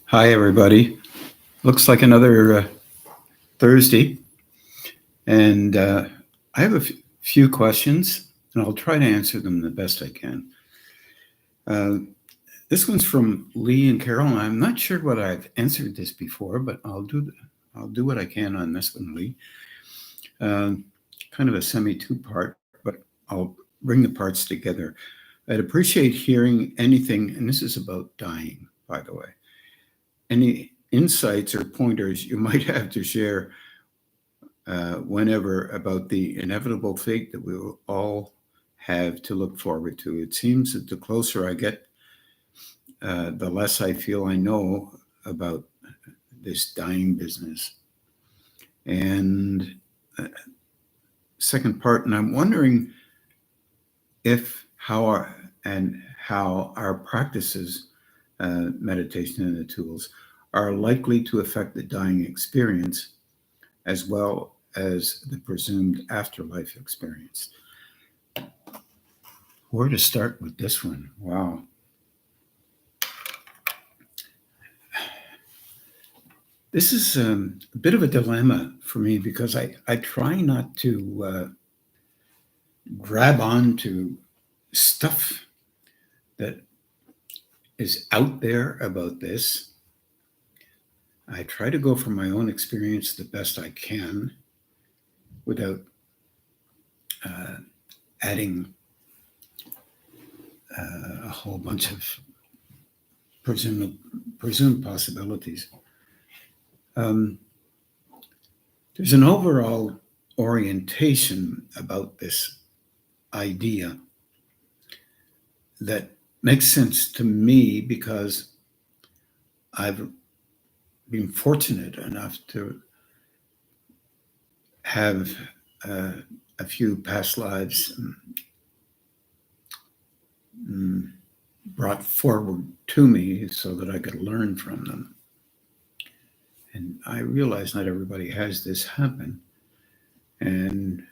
Hi, everybody. Looks like another Thursday, and I have a few questions, and I'll try to answer them the best I can. Uh, this one's from Lee and Carol, and I'm not sure what I've answered this before, but I'll do what I can on this one, Lee. Uh, Kind of a semi two-part, but I'll bring the parts together. I'd appreciate hearing anything, and this is about dying, by the way. Any insights or pointers you might have to share whenever about the inevitable fate that we will all have to look forward to. It seems that the closer I get, the less I feel I know about this dying business. And second part, and I'm wondering if how our practices, meditation and the tools, are likely to affect the dying experience as well as the presumed afterlife experience. Where to start with this one? Wow. This is a bit of a dilemma for me because I try not to grab on to stuff that is out there about this. I try to go from my own experience the best I can without adding a whole bunch of presumed possibilities. There's an overall orientation about this idea that makes sense to me because I've been fortunate enough to have a few past lives brought forward to me so that I could learn from them. And I realize not everybody has this happen. And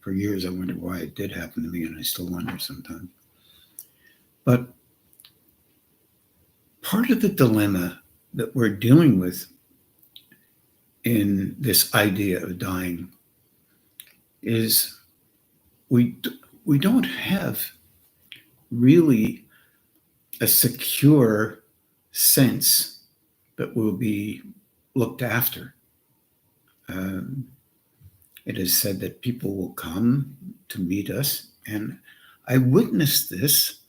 for years I wondered why it did happen to me, and I still wonder sometimes. But part of the dilemma that we're dealing with in this idea of dying is we don't have really a secure sense that we'll be looked after. It is said that people will come to meet us, and I witnessed this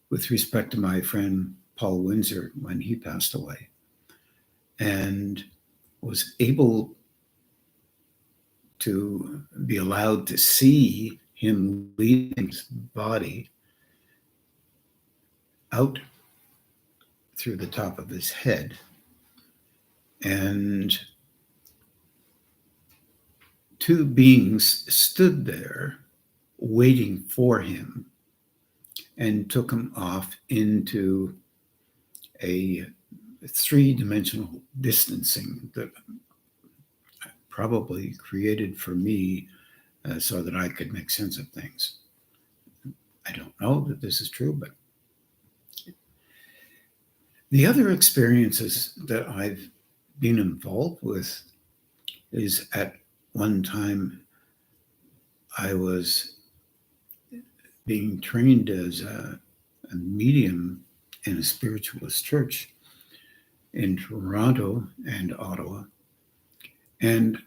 with respect to my friend Paul Windsor when he passed away, and was able to be allowed to see him leaving his body out through the top of his head. And two beings stood there waiting for him and took him off into a three-dimensional distancing that probably created for me so that I could make sense of things. I don't know that this is true, but the other experiences that I've been involved with is at one time I was being trained as a medium in a spiritualist church in Toronto and Ottawa, and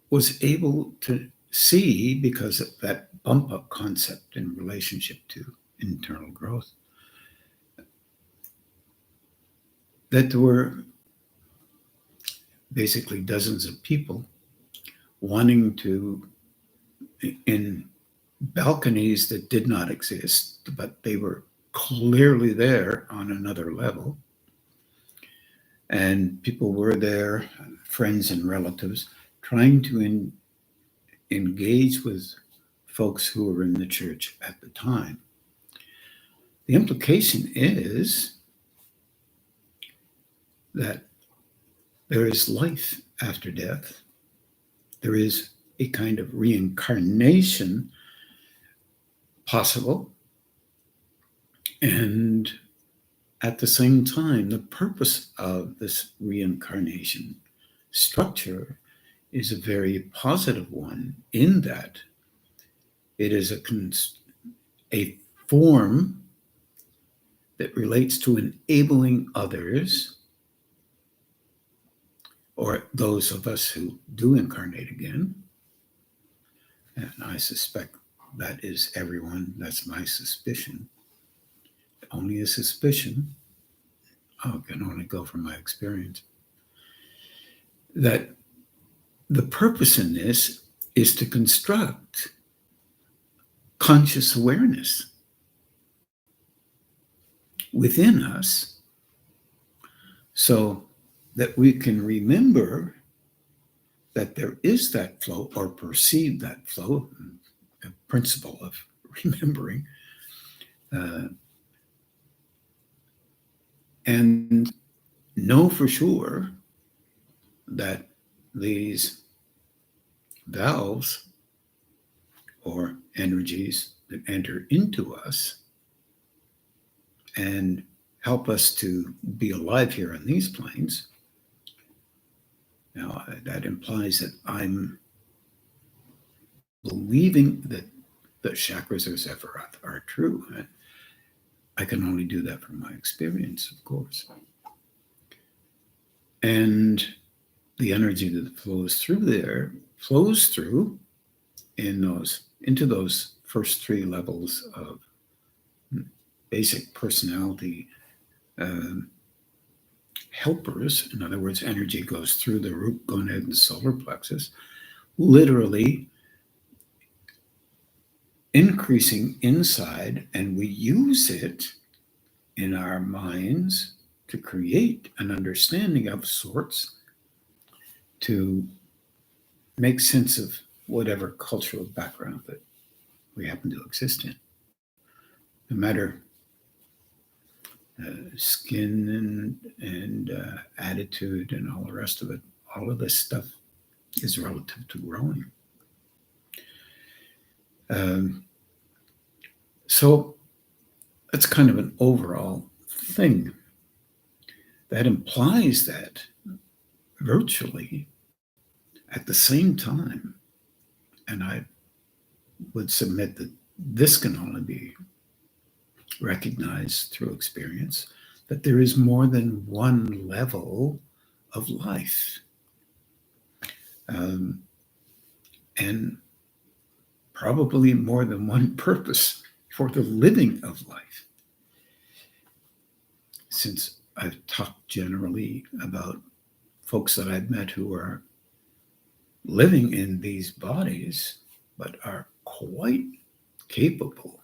was able to see, because of that bump up concept in relationship to internal growth, that there were basically dozens of people wanting to, in balconies that did not exist, but they were clearly there on another level. And people were there, friends and relatives, trying to engage with folks who were in the church at the time. The implication is that there is life after death. There is a kind of reincarnation possible. And At the same time, the purpose of this reincarnation structure is a very positive one in that it is a form that relates to enabling others, or those of us who do incarnate again, and I suspect that is everyone, that's my suspicion, only a suspicion, I can only go from my experience, that the purpose in this is to construct conscious awareness within us so that we can remember that there is that flow, or perceive that flow, a principle of remembering, and know for sure that these valves or energies that enter into us and help us to be alive here on these planes. Now, that implies that I'm believing that the chakras or Sephiroth are true. I can only do that from my experience, of course. And the energy that flows through there flows through into those first three levels of basic personality helpers. In other words, energy goes through the root, gonad, and solar plexus, literally increasing inside, and we use it in our minds to create an understanding of sorts, to make sense of whatever cultural background that we happen to exist in. No matter skin and attitude and all the rest of it, all of this stuff is relative to growing. So that's kind of an overall thing. That implies that virtually at the same time, and I would submit that this can only be recognized through experience, that there is more than one level of life. And probably more than one purpose for the living of life. Since I've talked generally about folks that I've met who are living in these bodies, but are quite capable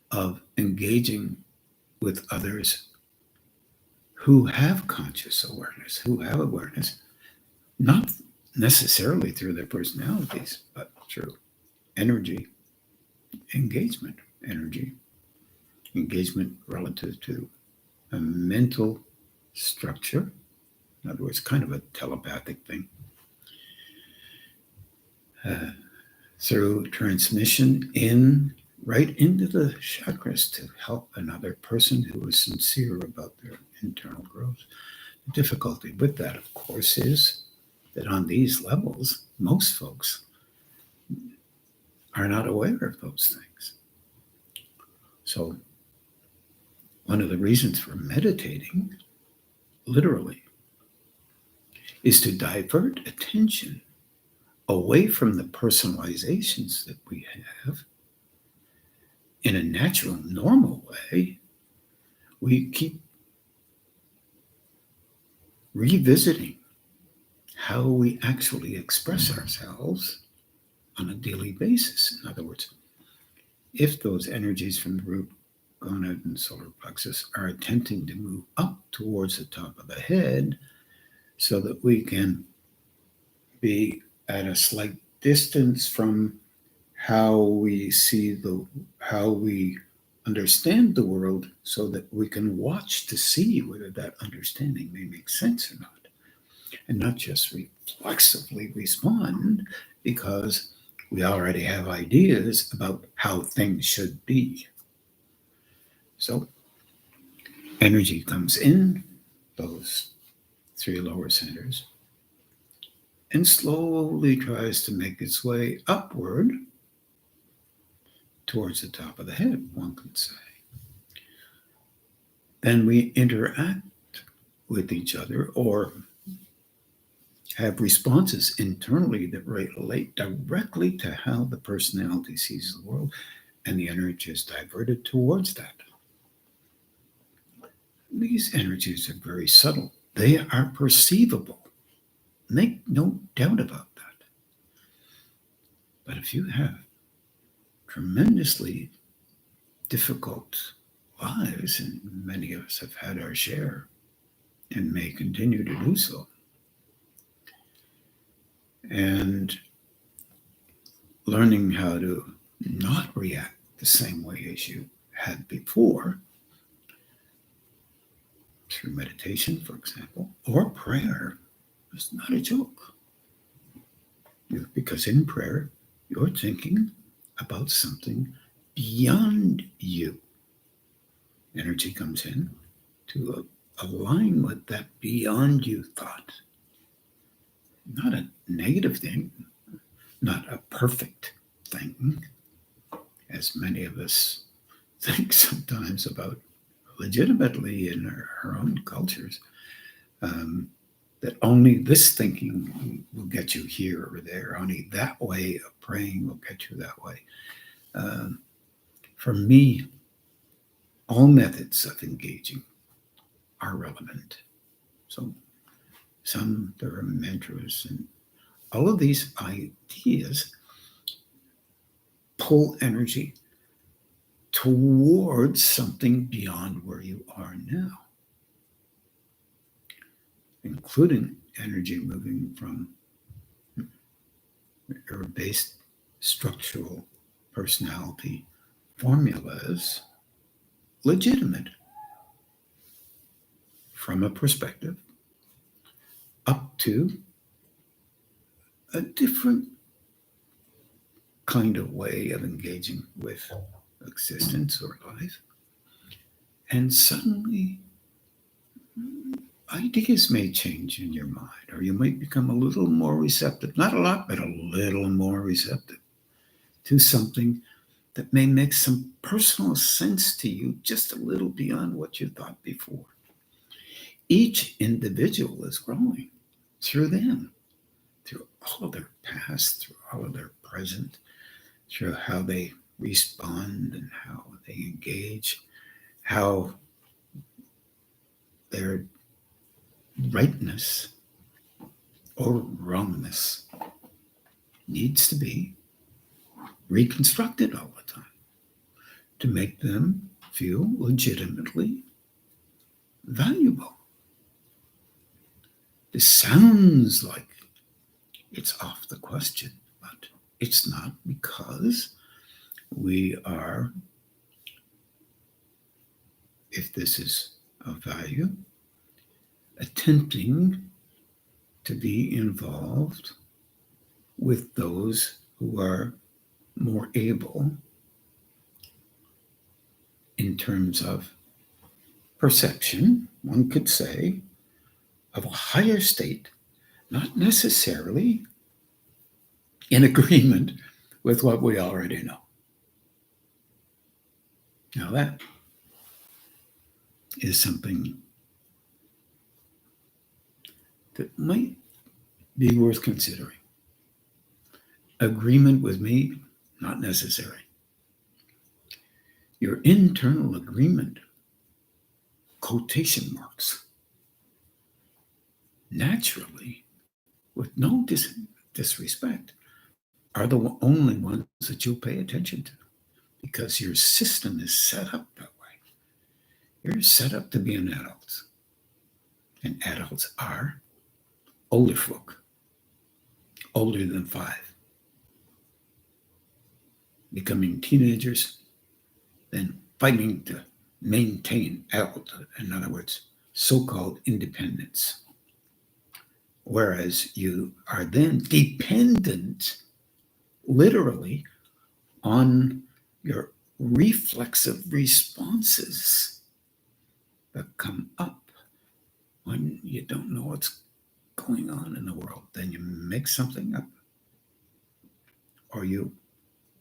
of engaging with others who have conscious awareness, who have awareness, not necessarily through their personalities, but through energy engagement, relative to a mental structure. In other words, kind of a telepathic thing. Through transmission right into the chakras to help another person who is sincere about their internal growth. The difficulty with that, of course, is that on these levels, most folks are not aware of those things. So one of the reasons for meditating, literally, is to divert attention away from the personalizations that we have. In a natural, normal way, we keep revisiting how we actually express ourselves on a daily basis. In other words, if those energies from the root, gonad, and solar plexus are attempting to move up towards the top of the head so that we can be at a slight distance from how we understand the world, so that we can watch to see whether that understanding may make sense or not, and not just reflexively respond because we already have ideas about how things should be. So Energy comes in those three lower centers and slowly tries to make its way upward towards the top of the head, one could say. Then we interact with each other or have responses internally that relate directly to how the personality sees the world, and the energy is diverted towards that. These energies are very subtle. They are perceivable. Make no doubt about that. But if you have tremendously difficult lives, and many of us have had our share and may continue to do so, and learning how to not react the same way as you had before, through meditation, for example, or prayer, is not a joke. Because in prayer, you're thinking about something beyond you. Energy comes in to align with that beyond you thought. Not a negative thing, not a perfect thing, as many of us think sometimes about legitimately in our own cultures, that only this thinking will get you here or there, only that way of praying will get you that way. For me, all methods of engaging are relevant. So there are mantras, and all of these ideas pull energy towards something beyond where you are now, including energy moving from your base structural personality formulas, legitimate from a perspective, up to a different kind of way of engaging with existence or life. And suddenly, ideas may change in your mind, or you might become a little more receptive, not a lot, but a little more receptive to something that may make some personal sense to you, just a little beyond what you thought before. Each individual is growing through them, through all of their past, through all of their present, through how they respond and how they engage, how their rightness or wrongness needs to be reconstructed all the time to make them feel legitimately valuable. This sounds like it's off the question, but it's not, because we are, if this is of value, attempting to be involved with those who are more able in terms of perception, one could say, of a higher state, not necessarily in agreement with what we already know. Now that is something that might be worth considering. Agreement with me, not necessary. Your internal agreement, quotation marks, naturally, with no disrespect, are the only ones that you'll pay attention to, because your system is set up that way. You're set up to be an adult, and adults are older folk, older than 5, becoming teenagers, then fighting to maintain adulthood, in other words, so-called independence. Whereas you are then dependent, literally, on your reflexive responses that come up when you don't know what's going on in the world. Then you make something up, or you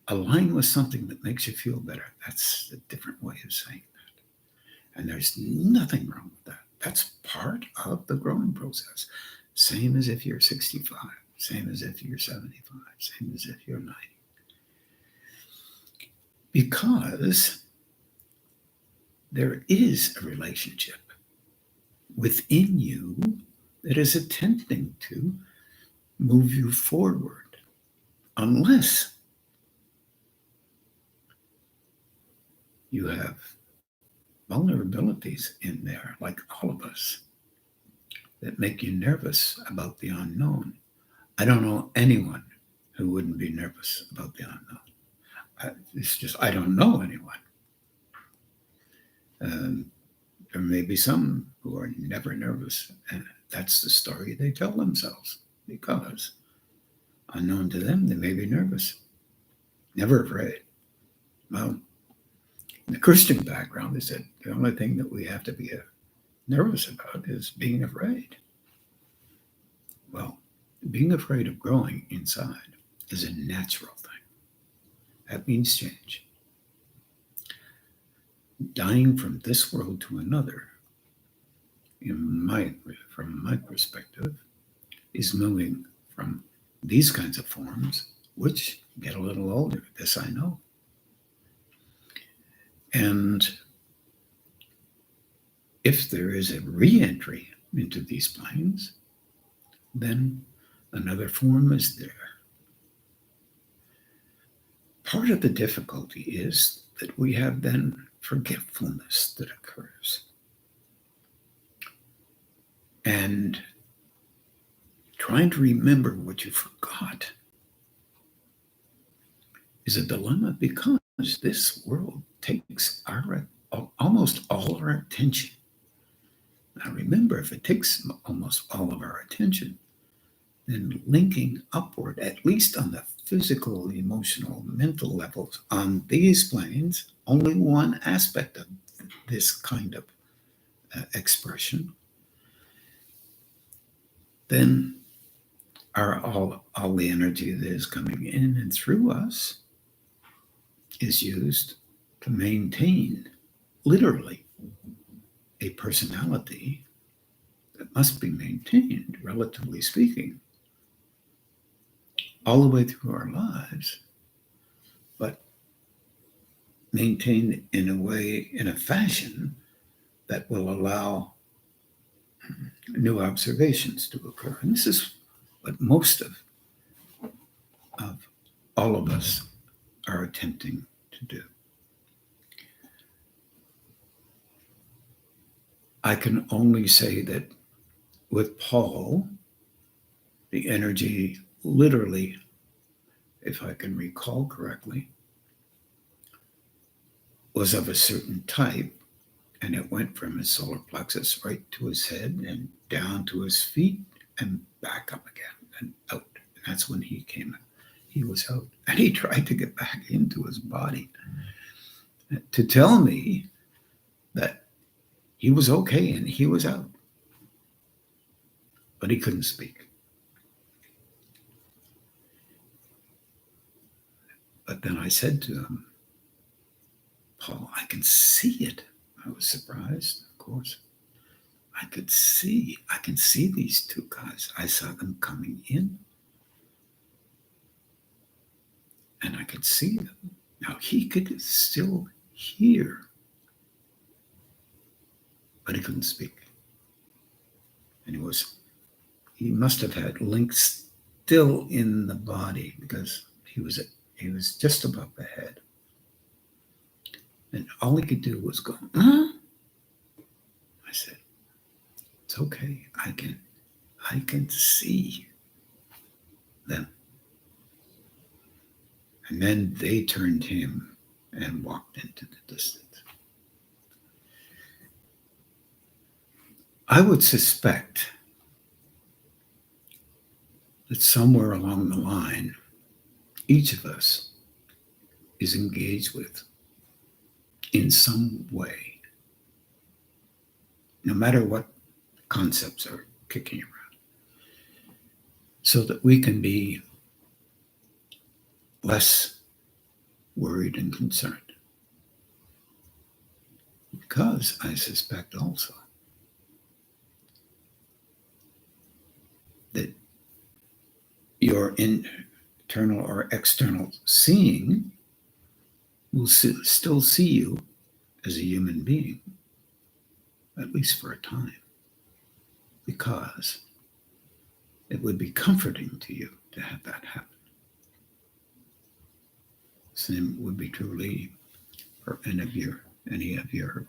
align with something that makes you feel better. That's a different way of saying that. And there's nothing wrong with that. That's part of the growing process. Same as if you're 65, same as if you're 75, same as if you're 90. Because there is a relationship within you that is attempting to move you forward, unless you have vulnerabilities in there, like all of us, that make you nervous about the unknown. I don't know anyone who wouldn't be nervous about the unknown. It's just, I don't know anyone. There may be some who are never nervous, and that's the story they tell themselves, because unknown to them, they may be nervous, never afraid. Well, in the Christian background, they said the only thing that we have to be nervous about is being afraid. Well, being afraid of growing inside is a natural thing. That means change. Dying from this world to another, from my perspective, is moving from these kinds of forms, which get a little older. This I know. And if there is a re-entry into these planes, then another form is there. Part of the difficulty is that we have then forgetfulness that occurs. And trying to remember what you forgot is a dilemma, because this world takes almost all of our attention. Now remember, if it takes almost all of our attention, then linking upward, at least on the physical, emotional, mental levels, on these planes, only one aspect of this kind of expression, then all the energy that is coming in and through us is used to maintain, literally, a personality that must be maintained, relatively speaking, all the way through our lives, but maintained in a fashion that will allow new observations to occur. And this is what most of all of us are attempting to do. I can only say that with Paul, the energy literally, if I can recall correctly, was of a certain type, and it went from his solar plexus right to his head and down to his feet and back up again and out. And that's when he came out. He was out. And he tried to get back into his body to tell me that he was okay and he was out. But he couldn't speak. But then I said to him, Paul, I can see it. I was surprised, of course. I can see these two guys. I saw them coming in. And I could see them. Now he could still hear, but he couldn't speak. And he must have had links still in the body, because he was just above the head. And all he could do was go, huh? I said, it's okay. I can see them. And then they turned him and walked into the distance. I would suspect that somewhere along the line, each of us is engaged with, in some way, no matter what concepts are kicking around, so that we can be less worried and concerned. Because I suspect also that your internal or external seeing will still see you as a human being, at least for a time, because it would be comforting to you to have that happen. Same would be truly for any of your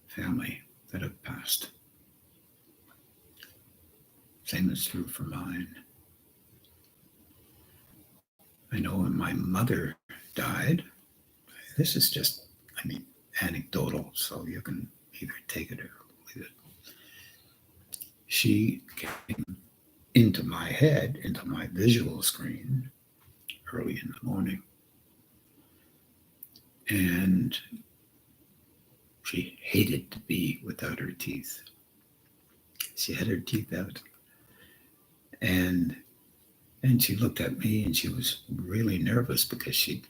family that have passed. Same is true for mine. I know when my mother died, this is just, anecdotal, so you can either take it or leave it. She came into my head, into my visual screen early in the morning. And she hated to be without her teeth. She had her teeth out. And she looked at me and she was really nervous because she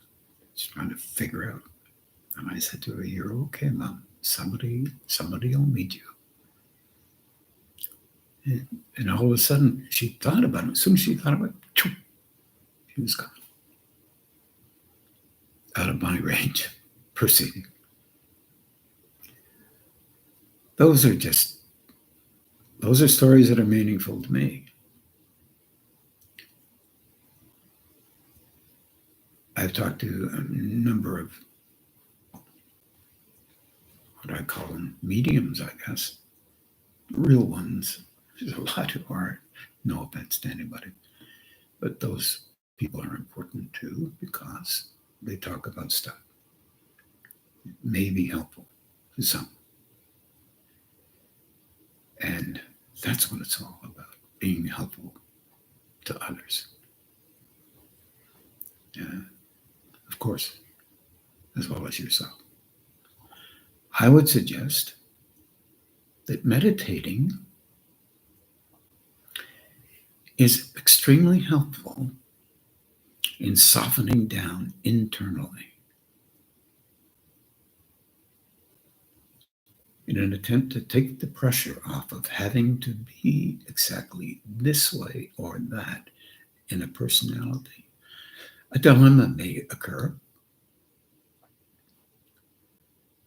was trying to figure out. And I said to her, "You're okay, Mom. Somebody will meet you." And all of a sudden, she thought about it. As soon as she thought about it, she was gone. Out of my range. Proceeding. Those are stories that are meaningful to me. I've talked to a number of what I call them mediums, I guess. Real ones. There's a lot who aren't. No offense to anybody. But those people are important too because they talk about stuff. It may be helpful to some. And that's what it's all about, being helpful to others. Of course, as well as yourself. I would suggest that meditating is extremely helpful in softening down internally. In an attempt to take the pressure off of having to be exactly this way or that in a personality. A dilemma may occur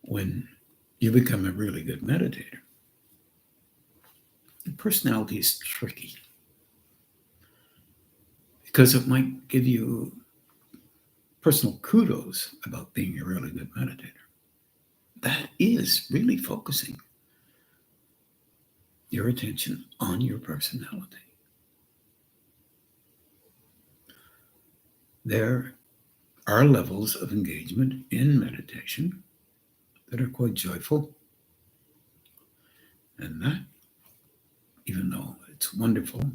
when you become a really good meditator. The personality is tricky because it might give you personal kudos about being a really good meditator. That is really focusing your attention on your personality. There are levels of engagement in meditation that are quite joyful. And that, even though it's wonderful,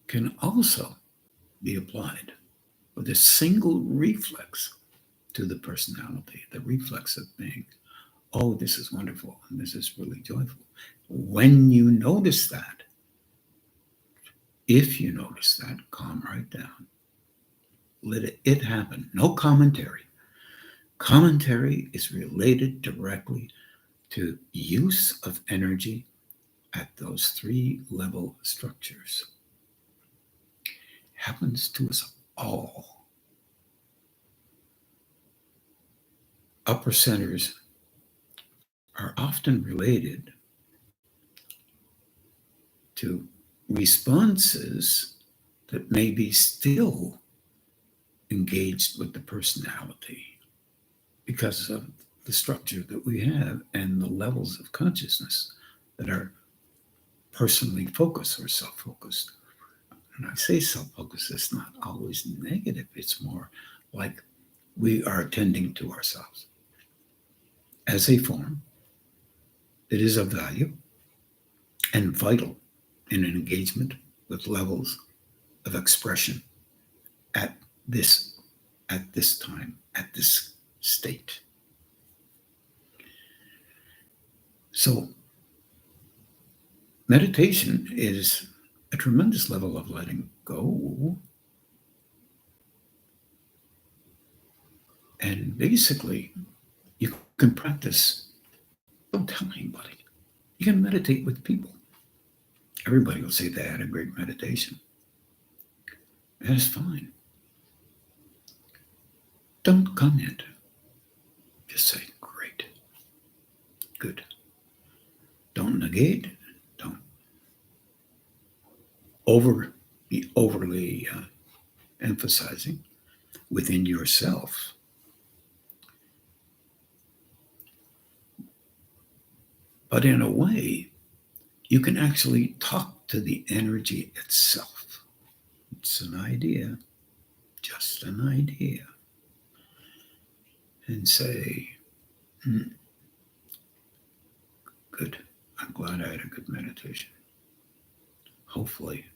can also be applied with a single reflex to the personality, the reflex of being, oh, this is wonderful and this is really joyful. When you notice that, if you notice that, calm right down. Let it happen. No commentary. Commentary is related directly to use of energy at those 3-level structures. Happens to us all. Upper centers are often related to responses that may be still engaged with the personality because of the structure that we have and the levels of consciousness that are personally focused or self-focused. And I say self-focused, it's not always negative. It's more like we are attending to ourselves as a form that is of value and vital in an engagement with levels of expression at this time, at this state. So meditation is a tremendous level of letting go. And basically, you can practice. Don't tell anybody. You can meditate with people. Everybody will say they had a great meditation. And it's fine. Don't comment. Just say, great. Good. Don't negate. Don't be overly emphasizing within yourself. But in a way, you can actually talk to the energy itself. It's an idea, just an idea. And say, good. I'm glad I had a good meditation. Hopefully,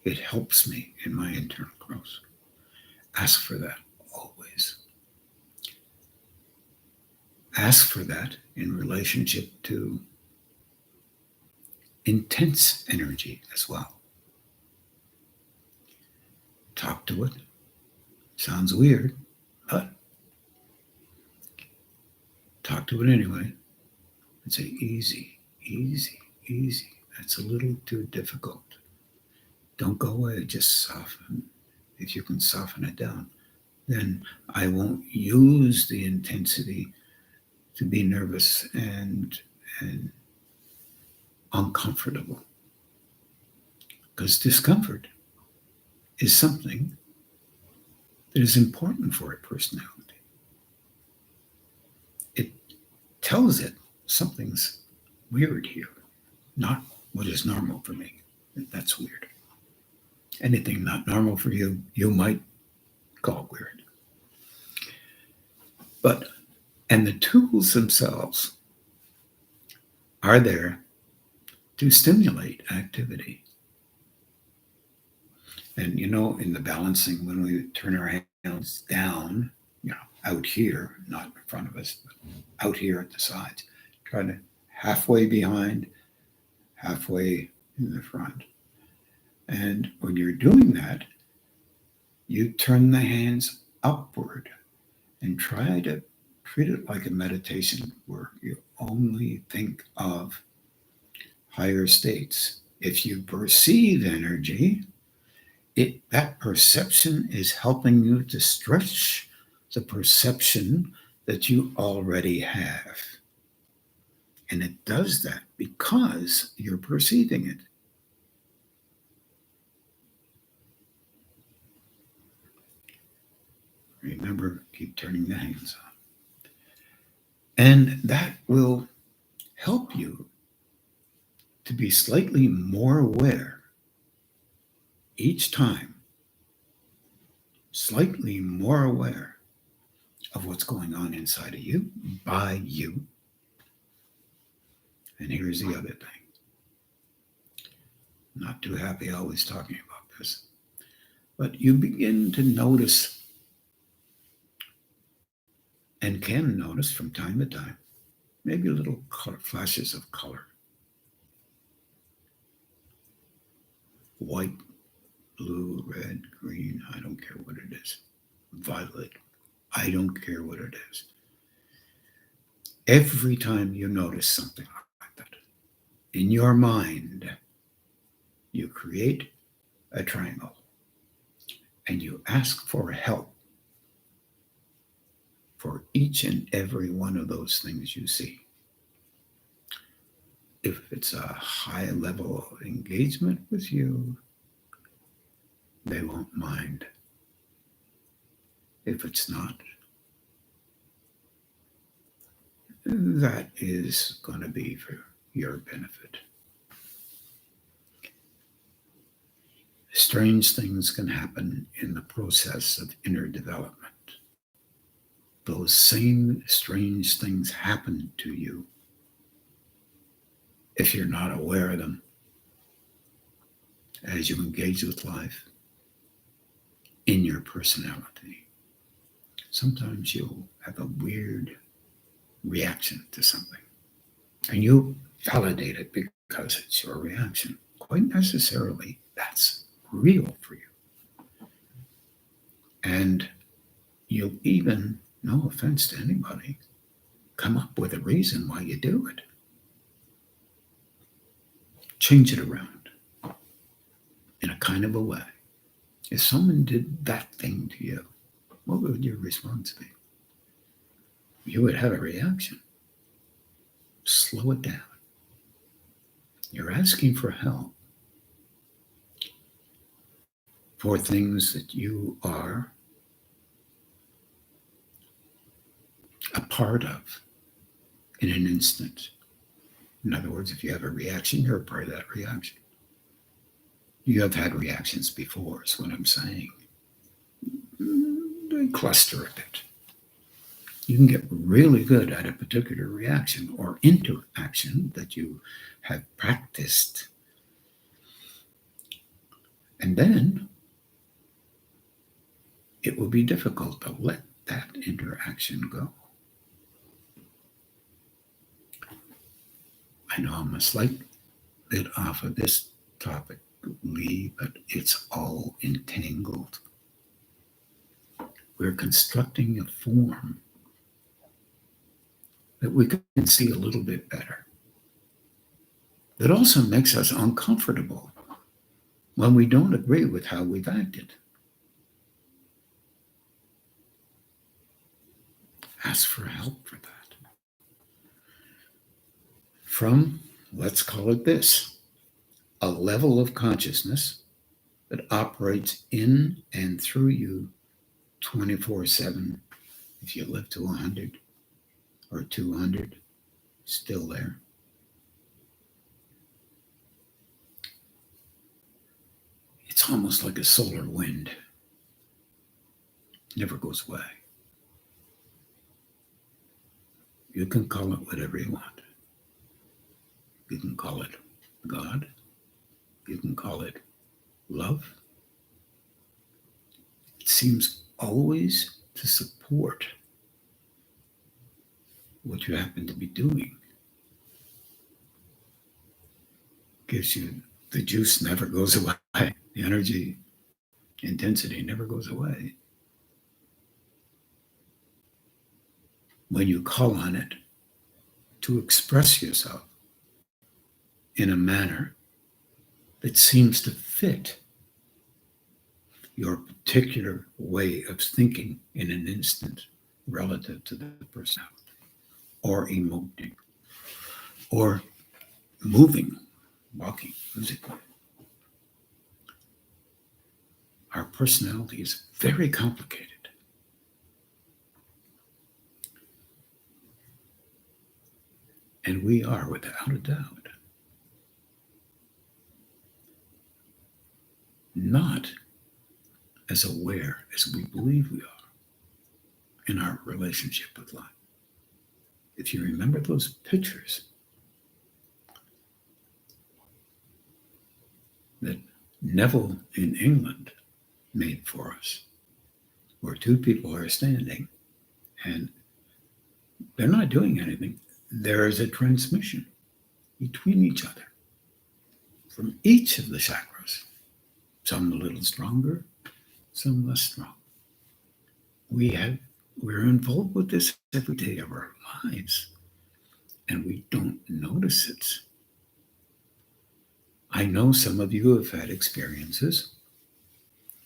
it helps me in my internal growth. Ask for that always. Ask for that in relationship to intense energy as well. Talk to it. Sounds weird, but talk to it anyway. And say, easy, easy, easy. That's a little too difficult. Don't go away, just soften. If you can soften it down, then I won't use the intensity to be nervous and uncomfortable. Because discomfort is something that is important for a personality. It tells it something's weird here, not what is normal for me. That's weird. Anything not normal for you, you might call weird. And the tools themselves are there to stimulate activity. And in the balancing, when we turn our hands down, out here, not in front of us, but out here at the sides, try to halfway behind, halfway in the front. And when you're doing that, you turn the hands upward and try to treat it like a meditation where you only think of higher states. If you perceive energy, that perception is helping you to stretch the perception that you already have. And it does that because you're perceiving it. Remember, keep turning the hands on. And that will help you to be slightly more aware each time, slightly more aware of what's going on inside of you, by you. And here's the other thing. Not too happy always talking about this, but you begin to notice and can notice from time to time, maybe little flashes of color. White, blue, red, green, I don't care what it is. Violet, I don't care what it is. Every time you notice something like that, in your mind, you create a triangle and you ask for help for each and every one of those things you see. If it's a high level of engagement with you, they won't mind. If it's not, that is going to be for your benefit. Strange things can happen in the process of inner development. Those same strange things happen to you if you're not aware of them as you engage with life in your personality. Sometimes you'll have a weird reaction to something, and you validate it because it's your reaction. Quite necessarily, that's real for you. And you'll even, no offense to anybody, come up with a reason why you do it. Change it around in a kind of a way. If someone did that thing to you, what would your response be? You would have a reaction. Slow it down. You're asking for help for things that you are a part of in an instant. In other words, if you have a reaction, you're a part of that reaction. You have had reactions before, is what I'm saying. They cluster a bit. You can get really good at a particular reaction or interaction that you have practiced. And then it will be difficult to let that interaction go. I know I'm a slight bit off of this topic, Lee, but it's all entangled. We're constructing a form that we can see a little bit better. That also makes us uncomfortable when we don't agree with how we've acted. Ask for help for that. From, let's call it this, a level of consciousness that operates in and through you 24/7. If you live to 100 or 200, still there. It's almost like a solar wind. Never goes away. You can call it whatever you want. You can call it God. You can call it love. It seems always to support what you happen to be doing. Gives you, the juice never goes away. The energy intensity never goes away. When you call on it to express yourself in a manner that seems to fit your particular way of thinking in an instant relative to the personality, or emoting, or moving, walking, physically. Our personality is very complicated. And we are, without a doubt, not as aware as we believe we are in our relationship with life. If you remember those pictures that Neville in England made for us, where two people are standing and they're not doing anything. There is a transmission between each other from each of the chakras, some a little stronger, some less strong. We're involved with this every day of our lives, and we don't notice it. I know some of you have had experiences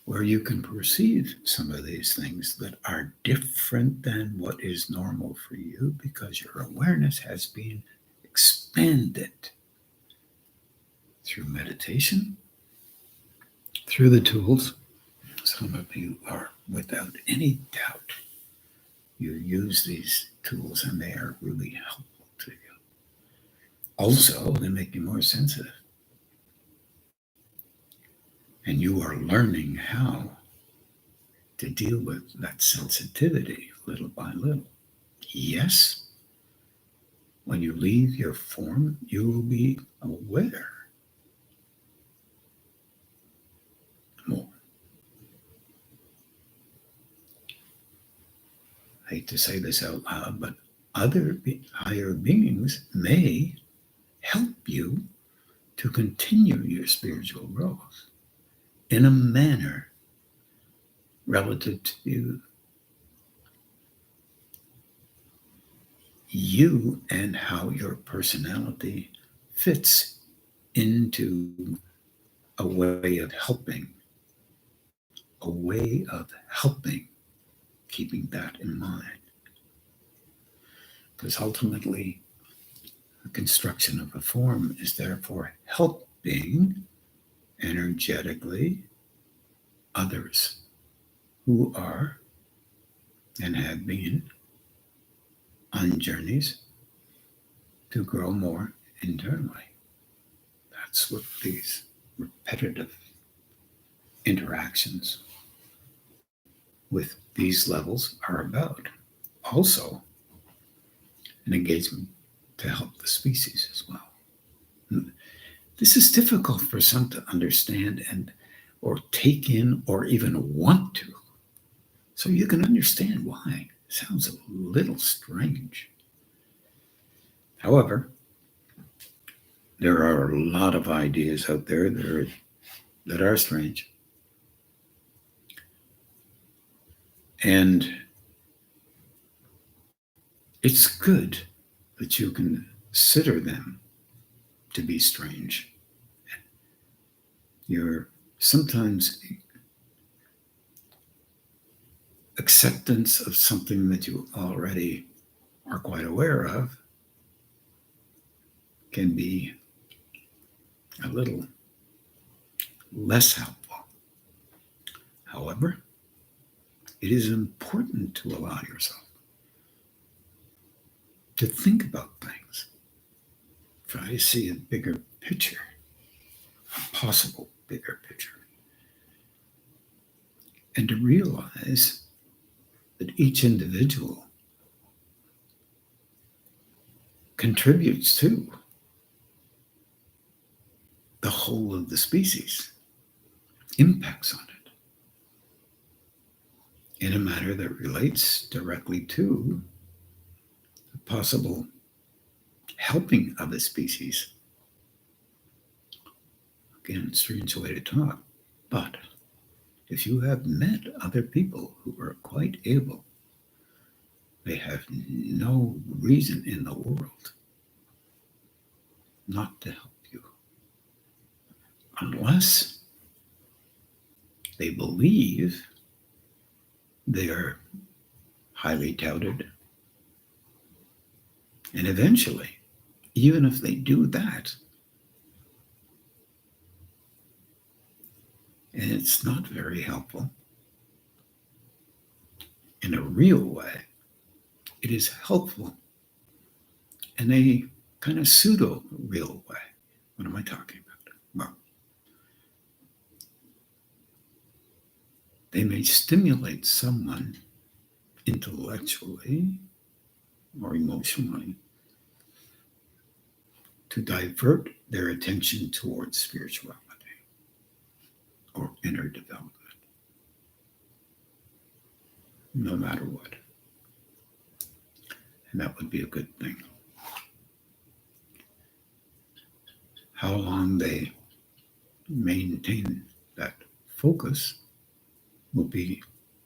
where you can perceive some of these things that are different than what is normal for you because your awareness has been expanded through meditation, through the tools. Some of you are, without any doubt, you use these tools and they are really helpful to you. Also, they make you more sensitive. And you are learning how to deal with that sensitivity little by little. Yes, when you leave your form, you will be aware more. I hate to say this out loud, but other higher beings may help you to continue your spiritual growth in a manner relative to you and how your personality fits into a way of helping, keeping that in mind. Because ultimately, the construction of a form is therefore helping energetically others who are and have been on journeys to grow more internally. That's what these repetitive interactions with these levels are about. Also, an engagement to help the species as well. This is difficult for some to understand and or take in or even want to. So you can understand why. It sounds a little strange. However, there are a lot of ideas out there that are strange. And it's good that you consider them to be strange. Your sometimes acceptance of something that you already are quite aware of can be a little less helpful. However, it is important to allow yourself to think about things. Try to see a bigger picture, a possible bigger picture, and to realize that each individual contributes to the whole of the species, impacts on it in a manner that relates directly to the possible helping of a species. Again, strange way to talk, but if you have met other people who are quite able, they have no reason in the world not to help you, unless they believe they are highly touted. And eventually, even if they do that, and it's not very helpful, in a real way, it is helpful in a kind of pseudo-real way. What am I talking about? Well, they may stimulate someone intellectually or emotionally to divert their attention towards spirituality or inner development, no matter what. And that would be a good thing. How long they maintain that focus will be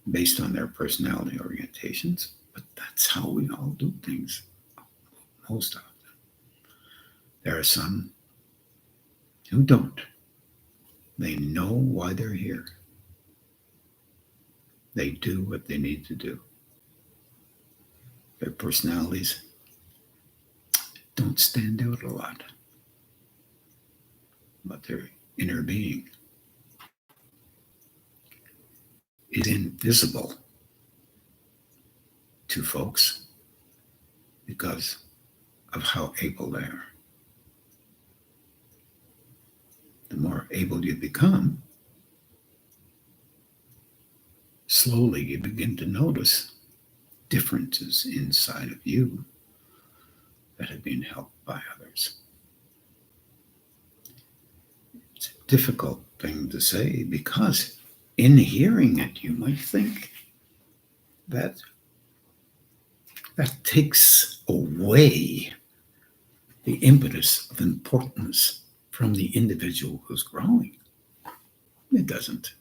based on their personality orientations, but that's how we all do things most often. There are some who don't. They know why they're here. They do what they need to do. Their personalities don't stand out a lot, but their inner being is invisible to folks because of how able they are. The more able you become, slowly you begin to notice differences inside of you that have been helped by others. It's a difficult thing to say because in hearing it, you might think that that takes away the impetus of importance from the individual who's growing. It doesn't.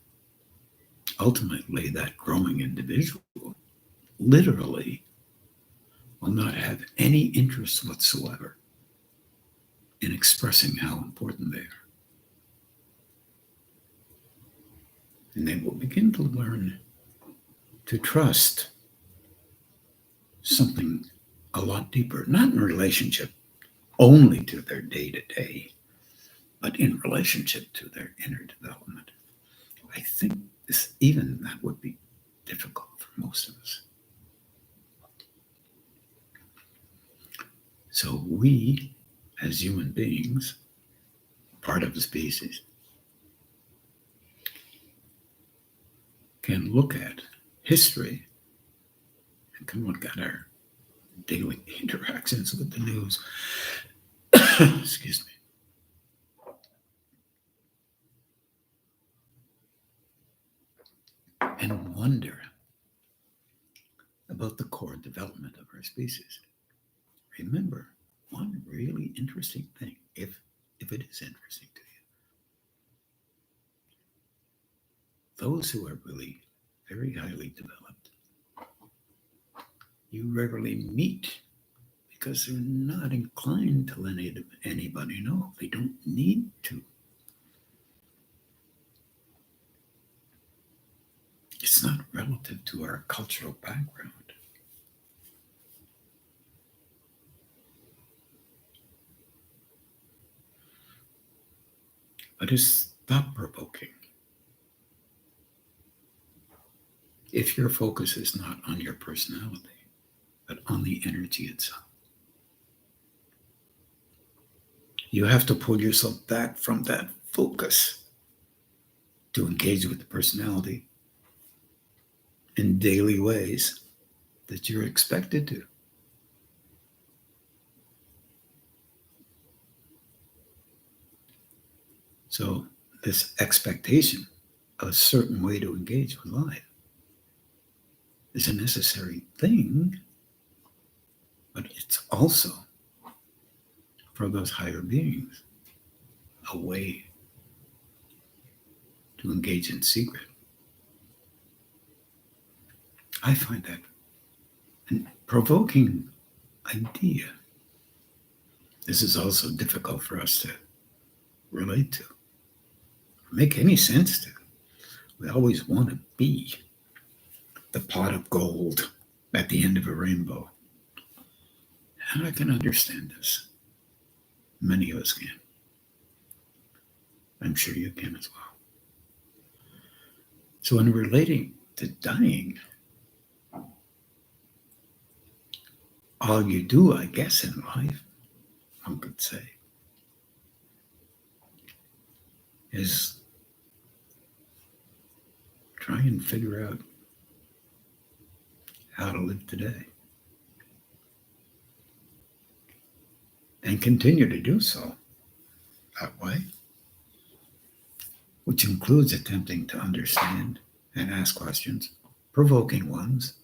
Ultimately, that growing individual literally will not have any interest whatsoever in expressing how important they are. And they will begin to learn to trust something a lot deeper, not in relationship only to their day-to-day, but in relationship to their inner development. I think even that would be difficult for most of us. So we, as human beings, part of the species, can look at history and can look at our daily interactions with the news, excuse me, and wonder about the core development of our species. Remember, one really interesting thing, if it is interesting to you, those who are really very highly developed, you rarely meet because they're not inclined to let anybody know. They don't need to. It's not relative to our cultural background. But it's thought-provoking. If your focus is not on your personality, but on the energy itself. You have to pull yourself back from that focus to engage with the personality in daily ways that you're expected to. So this expectation of a certain way to engage with life is a necessary thing, but it's also, for those higher beings, a way to engage in secret. I find that a provoking idea. This is also difficult for us to relate to, or make any sense to. We always want to be the pot of gold at the end of a rainbow. And I can understand this. Many of us can. I'm sure you can as well. So in relating to dying, all you do, I guess, in life, one could say, is try and figure out how to live today. And continue to do so that way, which includes attempting to understand and ask questions, provoking ones,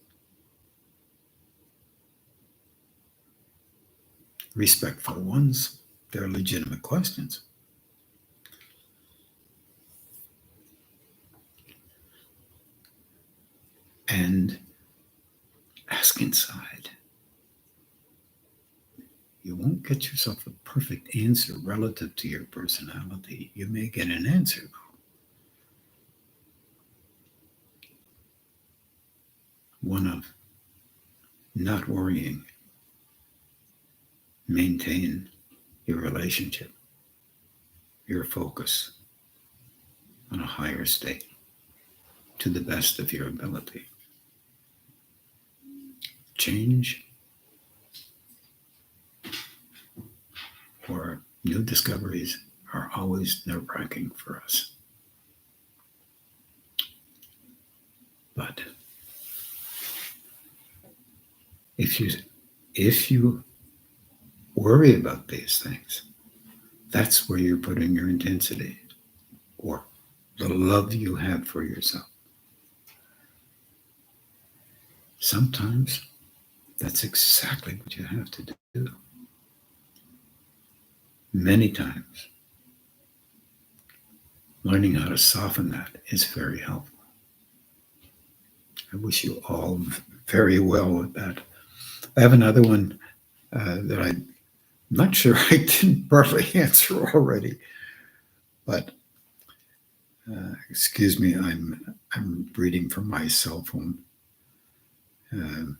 respectful ones. They're legitimate questions. And ask inside. You won't get yourself a perfect answer relative to your personality. You may get an answer, though. One of not worrying. Maintain your relationship, your focus on a higher state to the best of your ability. Change or new discoveries are always nerve-wracking for us. But if you worry about these things, that's where you're putting your intensity or the love you have for yourself. Sometimes That's exactly what you have to do. Many times, learning how to soften that is very helpful. I wish you all very well with that. I have another one that I'm not sure I didn't perfectly answer already, but excuse me, I'm reading from my cell phone. Uh,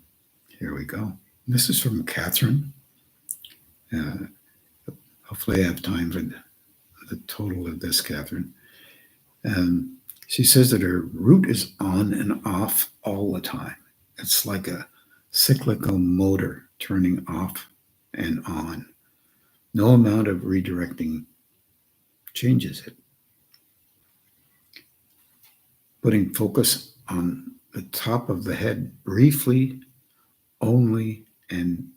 Here we go. This is from Catherine. Uh, Hopefully, I have time for the total of this, Catherine. She says that her root is on and off all the time. It's like a cyclical motor turning off and on. No amount of redirecting changes it. Putting focus on the top of the head briefly only and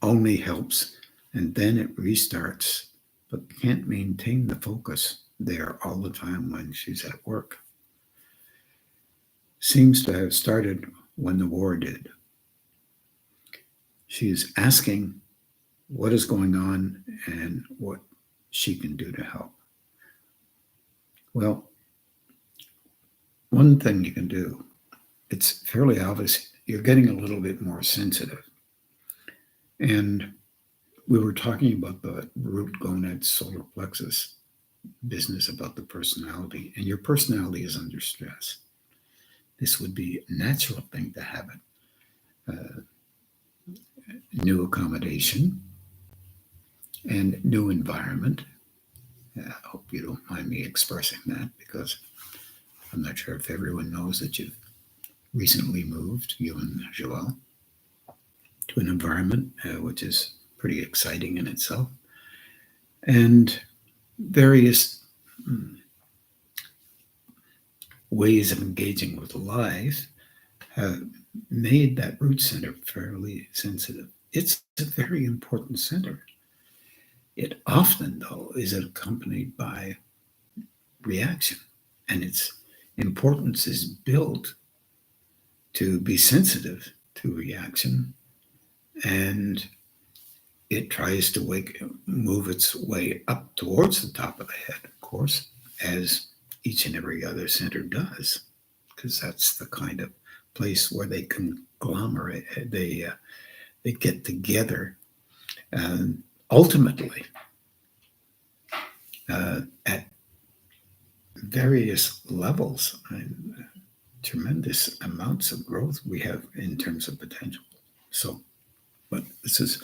only helps, and then it restarts, but can't maintain the focus there all the time when she's at work. Seems to have started when the war did. She is asking what is going on and what she can do to help. Well, one thing you can do, it's fairly obvious you're getting a little bit more sensitive. And we were talking about the root gonad solar plexus business about the personality, and your personality is under stress. This would be a natural thing to have it. New accommodation and new environment. I hope you don't mind me expressing that, because I'm not sure if everyone knows that you've recently moved, you and Joelle, to an environment which is pretty exciting in itself. And various ways of engaging with life have made that root center fairly sensitive. It's a very important center. It often, though, is accompanied by reaction, and its importance is built to be sensitive to reaction, and it tries to move its way up towards the top of the head, of course, as each and every other center does, because that's the kind of place where they conglomerate, they get together, and ultimately at various levels and tremendous amounts of growth we have in terms of potential. So, but this is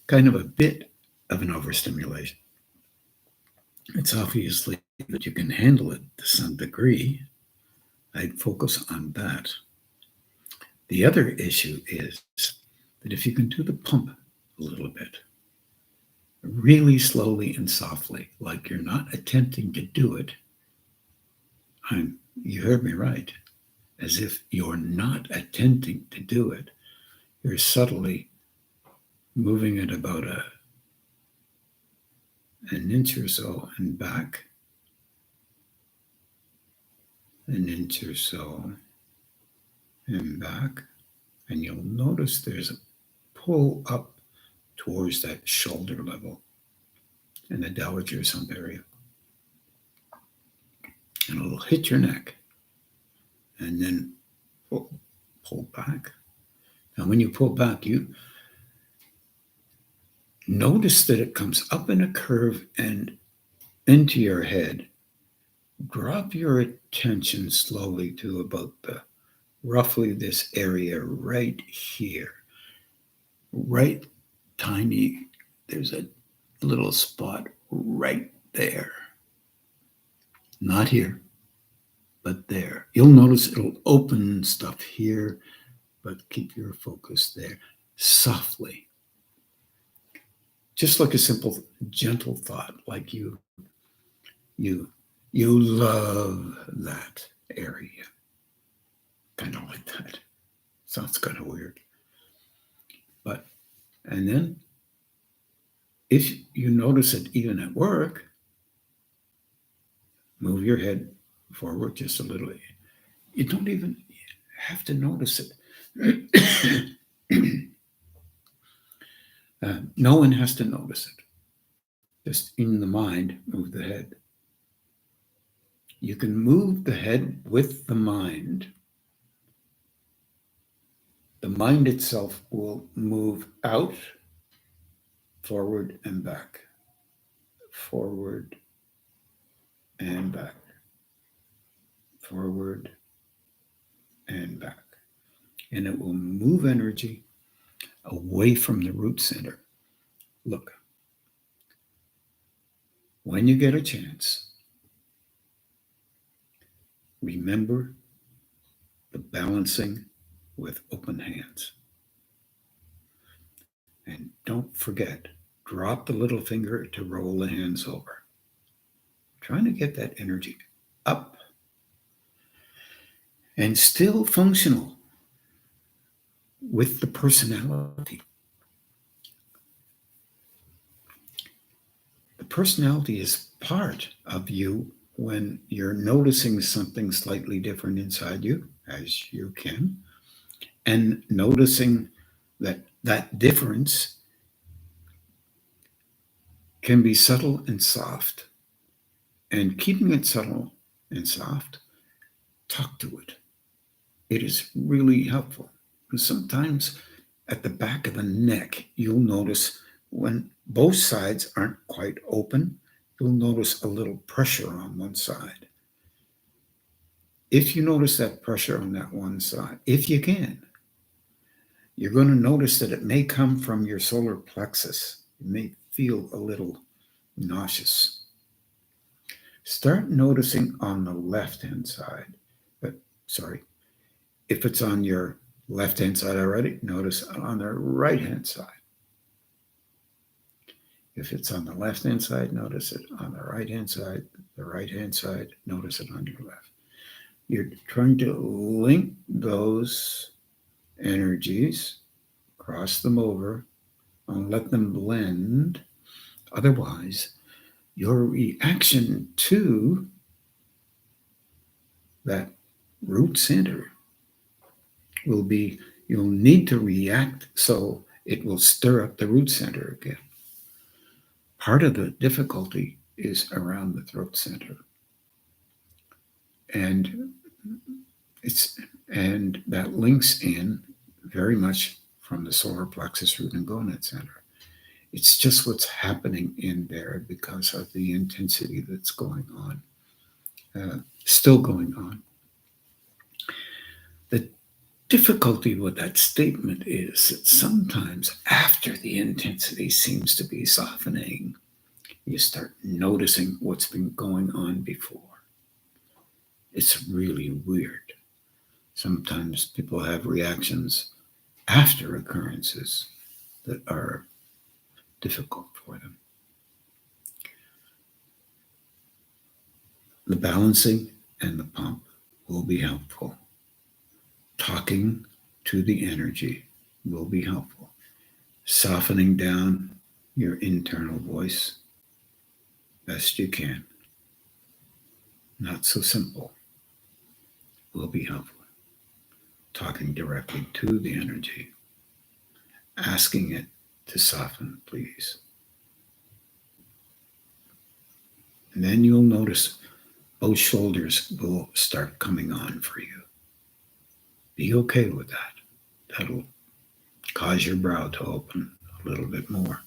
kind of a bit of an overstimulation. It's obviously that you can handle it to some degree. I'd focus on that. The other issue is that if you can do the pump a little bit, really slowly and softly, like you're not attempting to do it, you heard me right, as if you're not attempting to do it, you're subtly moving it about an inch or so and back, an inch or so and back, and you'll notice there's a pull up towards that shoulder level in the dowager's hump area. And it'll hit your neck and then pull back. Now, when you pull back, you notice that it comes up in a curve and into your head. Drop your attention slowly to about roughly this area right here. Right tiny, there's a little spot right there. Not here, but there. You'll notice it'll open stuff here, but keep your focus there softly. Just like a simple, gentle thought, like you love that area. Kind of like that. Sounds kind of weird. And then if you notice it even at work, move your head forward just a little. You don't even have to notice it. No one has to notice it. Just in the mind, move the head. You can move the head with the mind. The mind itself will move out, forward and back, forward and back, forward and back. And it will move energy away from the root center. Look, when you get a chance, remember the balancing with open hands. And don't forget, drop the little finger to roll the hands over. Trying to get that energy up and still functional with the personality. The personality is part of you when you're noticing something slightly different inside you, as you can, and noticing that difference can be subtle and soft. And keeping it subtle and soft, talk to it. It is really helpful. And sometimes at the back of the neck, you'll notice when both sides aren't quite open, you'll notice a little pressure on one side. If you notice that pressure on that one side, if you can, you're going to notice that it may come from your solar plexus. You may feel a little nauseous. Start noticing on the left-hand side. If it's on your left-hand side already, notice on the right-hand side. If it's on the left-hand side, notice it on the right-hand side. The right-hand side, notice it on your left. You're trying to link those energies, cross them over, and let them blend. Otherwise, your reaction to that root center will be, you'll need to react so it will stir up the root center again. Part of the difficulty is around the throat center. And that links in very much from the solar plexus, root and gonad center. It's just what's happening in there because of the intensity that's going on, still going on. The difficulty with that statement is that sometimes after the intensity seems to be softening, you start noticing what's been going on before. It's really weird. Sometimes people have reactions after occurrences that are difficult for them. The balancing and the pump will be helpful. Talking to the energy will be helpful. Softening down your internal voice best you can. Not so simple. Will be helpful. Talking directly to the energy. Asking it to soften, please. And then you'll notice both shoulders will start coming on for you. Be okay with that. That'll cause your brow to open a little bit more.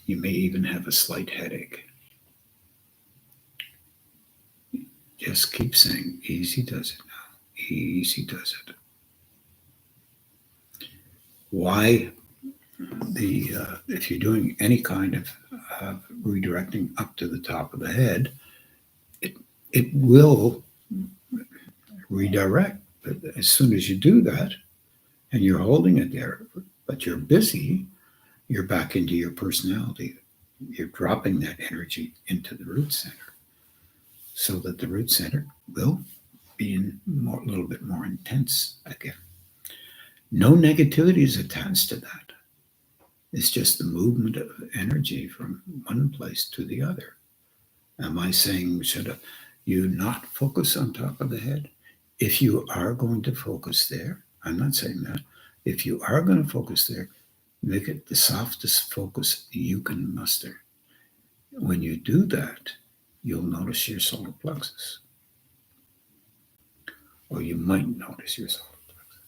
You may even have a slight headache. Just keep saying, easy does it now. Easy does it. Why if you're doing any kind of redirecting up to the top of the head, it will redirect. But as soon as you do that, and you're holding it there, but you're busy, you're back into your personality. You're dropping that energy into the root center so that the root center will be a little bit more intense again. No negativity is attached to that. It's just the movement of energy from one place to the other. Am I saying should you not focus on top of the head? If you are going to focus there, I'm not saying that. If you are going to focus there, Make it the softest focus you can muster. When you do that, you'll notice your solar plexus. Or you might notice your solar plexus.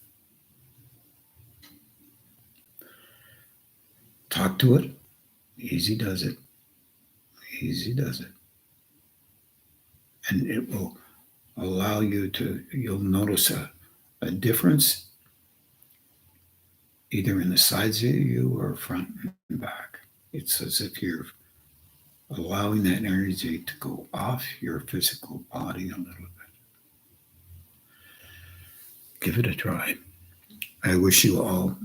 Talk to it. Easy does it. Easy does it. And it will allow you to, you'll notice a difference either in the sides of you or front and back. It's as if you're allowing that energy to go off your physical body a little bit. Give it a try. I wish you all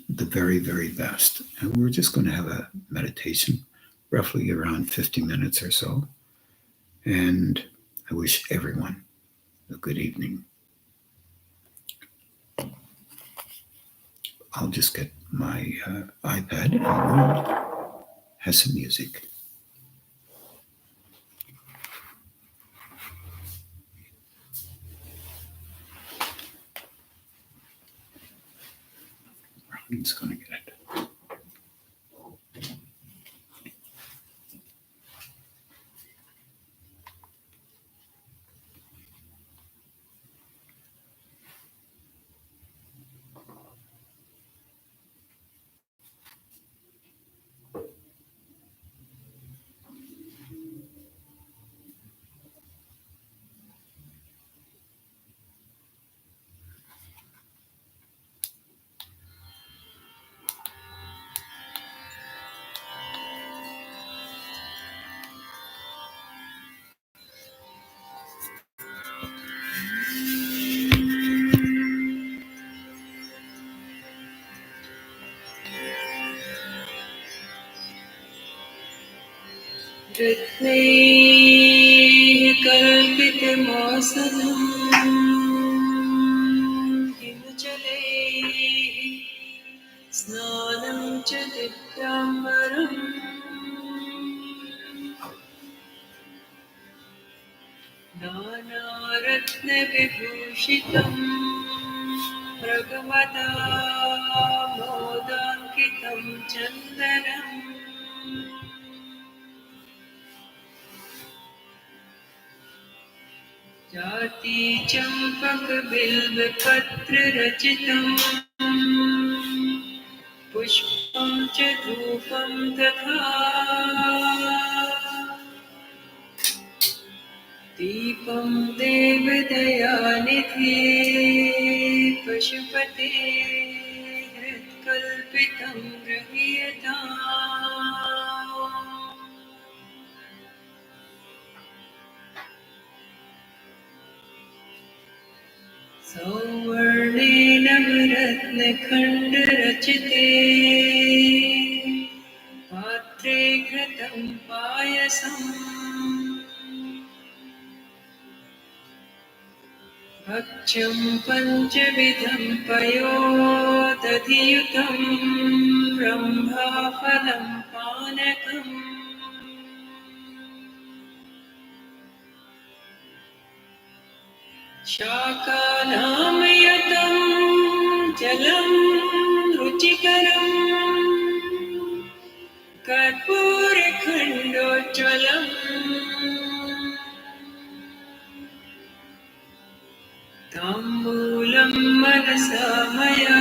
the very, very best. And we're just going to have a meditation, roughly around 50 minutes or so. And I wish everyone a good evening. I'll just get my iPad and have some music. It's going to get it. रत्नैः कल्पितमासनम् हिमजलैः स्नानं च दिव्याम्बरम् नानारत्नविभूषितं भगवता मोदाङ्कितं चन्दनम् जाति चम्पकबिल्वपत्ररचितम् पुष्पं च धूपं तथा दीपं देवदयानिधे पशुपते हृत्कल्पितं गृह्यताम् सौवर्णेन रत्नखण्डरचिते पात्रे घृतं पायसम् भक्ष्यं पञ्चविधं पयोदधियुतं ब्रह्माफलं पानकम् शाकानामयतं जलं रुचिकरम् कर्पूरखण्डोज्ज्वलम् ताम्बूलं मनसा मया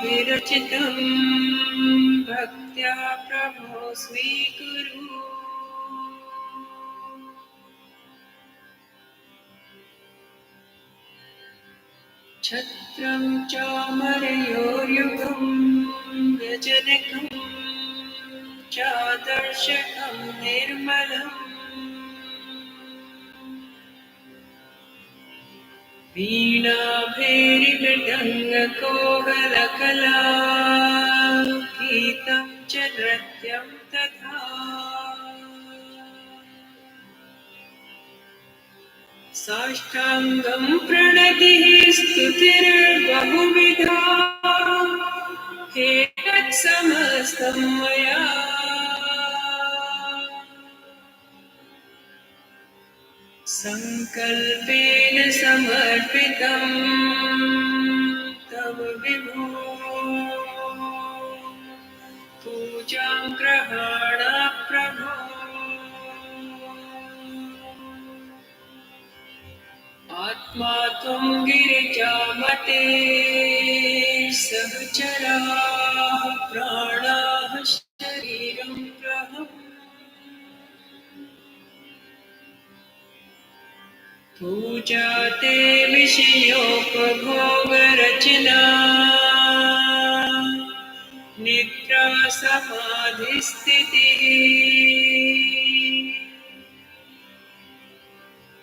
विरचितं भक्त्या प्रभो स्वीकुरु छत्रं चामरयोर्युगं व्यजनकं चादर्शकं निर्मलम् वीणाभैर्मृदङ्गकोवलकला गीतं च नृत्यं तथा साष्टाङ्गं प्रणतिः स्तुतिर्बहुविधा हे तत्समस्तं मया संकल्पेन समर्पितं तव विभो पूजां ग्रहाण प्रभो आत्मा त्वं गिरिजामते सहचराः प्राणाः शरीरं प्रभम् पूजा ते विषयोपभोगरचना निद्रा समाधिस्थितिः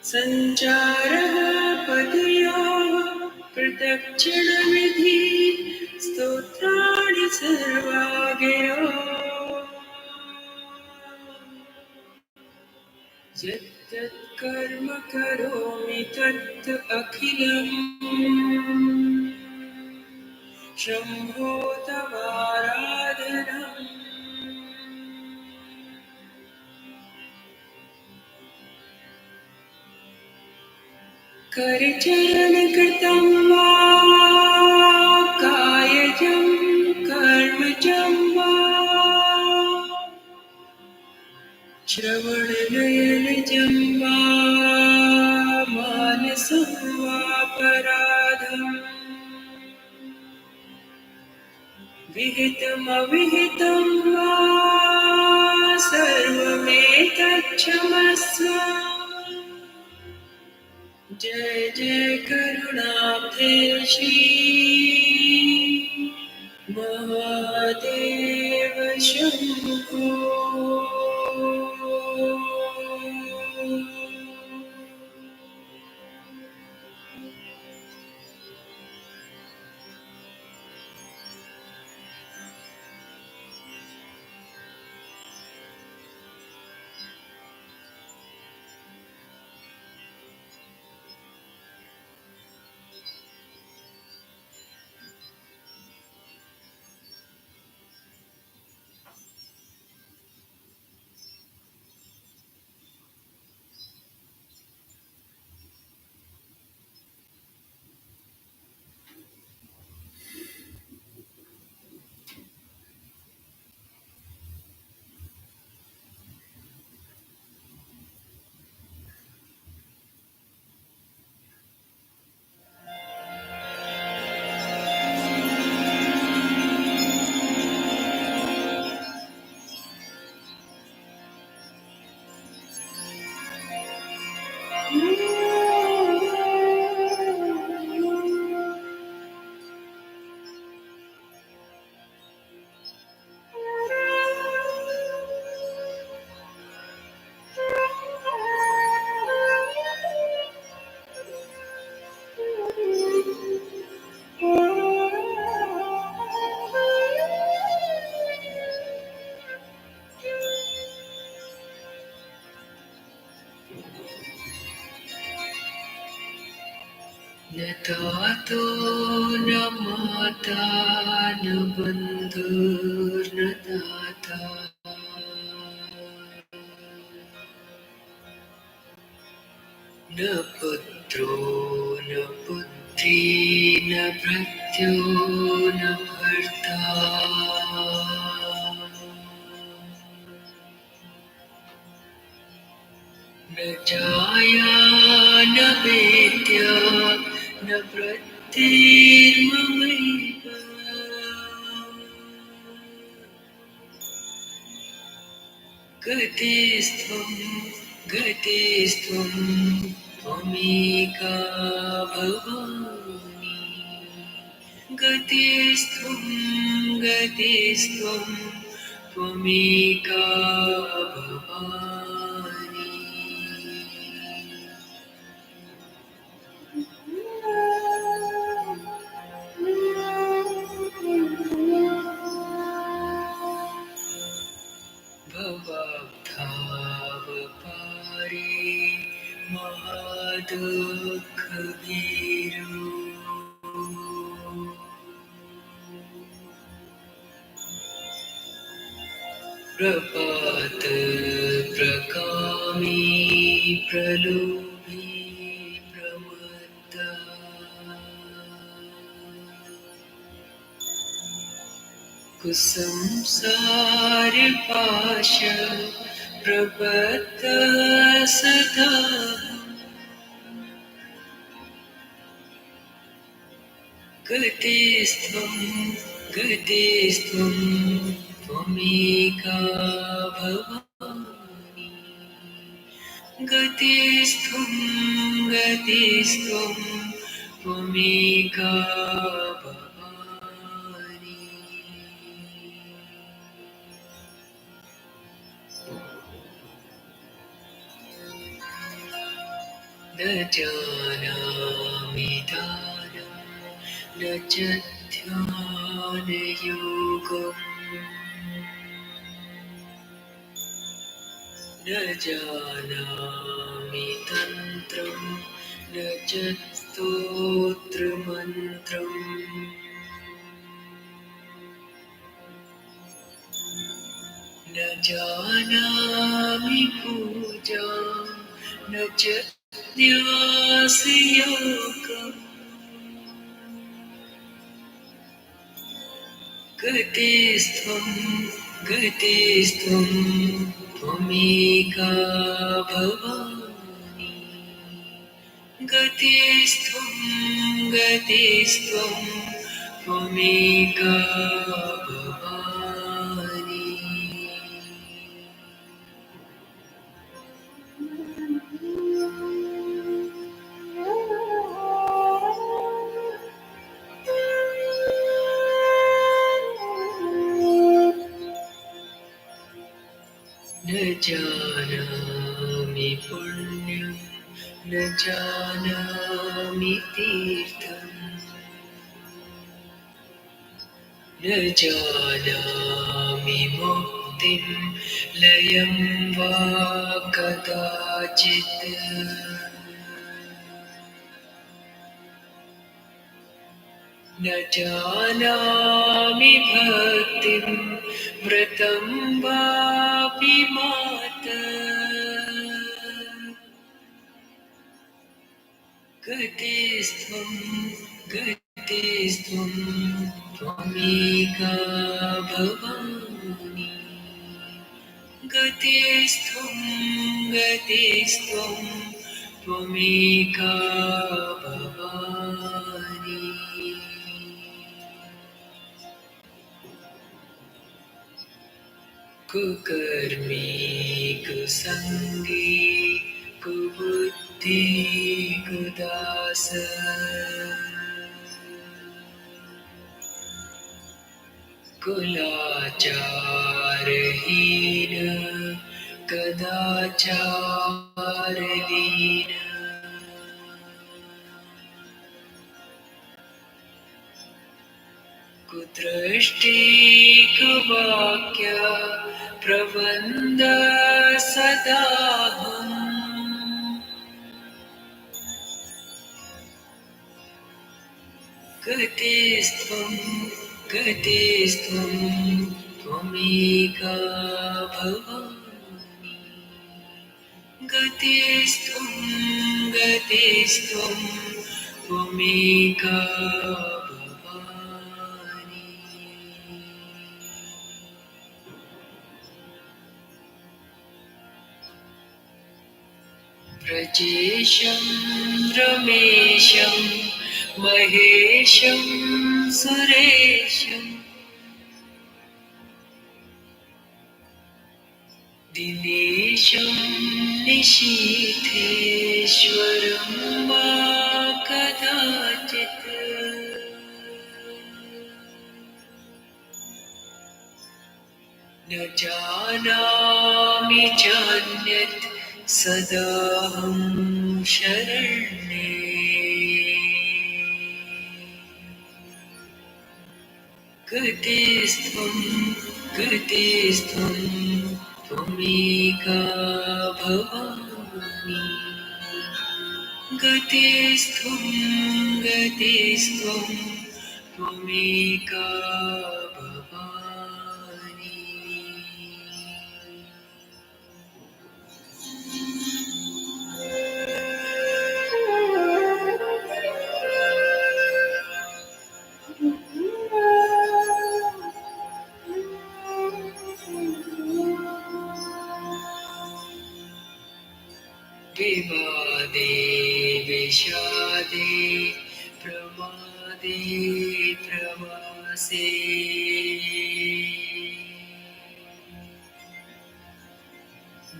सञ्चारः पदयोः प्रदक्षिणविधि स्तोत्राणि सर्वा गिरो यत् कर्म करोमि तत् अखिलम् शम्भो तवाराधनम् करचरणकृतं वा कायजं कर्मजं वा श्रवणनयनजं वा मानसं वापराधम् विहितमविहितं वा सर्वमेतत्क्षमस्व जय जय करुणाब्धे श्री महादेव शम्भो न तातो न माता न बन्धुर्न दाता न पुत्रो न पुत्री न भृत्यो न भर्ता न जाया न वेद्या न वृत्तिर्ममैव गतिस्त्वं गतिस्त्वं त्वमेका भवानि गतिस्त्वं गतिस्त्वं त्वमेका भवानि भवद्भावपारे महादुःखवीरो प्रपात प्रकामी प्रलोभी प्रमत्ता कुसंसारपाश प्रबद्ध सदा गतिस्त्वं गतिस्त्वं त्वमेका भवानि गतिस्त्वं गतिस्त्वं त्वमेका भवानि न जानामि दानं न च ध्यानयोगम् न जानामि तन्त्रं न च स्तोत्रमन्त्रम् न जानामि पूजां न च न्यासयोगम् गतिस्त्वं गतिस्त्वं त्वमेका भवानि गतिस्त्वं गतिस्त्वं त्वमेका भवानि न जानामि पुण्यं न जानामि तीर्थम् न जानामि मुक्तिं लयं वा कदाचित् न जानामि भक्तिं व्रतं वापि माता गतिस्त्वं गतिस्त्वं त्वमेका भवानि गतिस्त्वं गतिस्त्वं त्वमेका भवानि कुकर्मी कुसङ्गी कुबुद्धि कुदास कुलाचारहीन कदाचारलीन कुदृष्टि कुवाक्य प्रबन्ध सदाहम् गतिस्त्वं गतिस्त्वं त्वमेका भवानि गतिस्त्वं गतिस्त्वं त्वमेका भवानि प्रजेशं रमेशं महेशं सुरेशं दिनेशं निशीथेश्वरं वा कदाचित् न जानामि चान्यत् सदाहं शरण्ये गतिस्त्वं गतिस्त्वं त्वमेका भवानि गतिस्त्वं गतिस्त्वं त्वमेका भवानि विवादे विषादे प्रमादे प्रवासे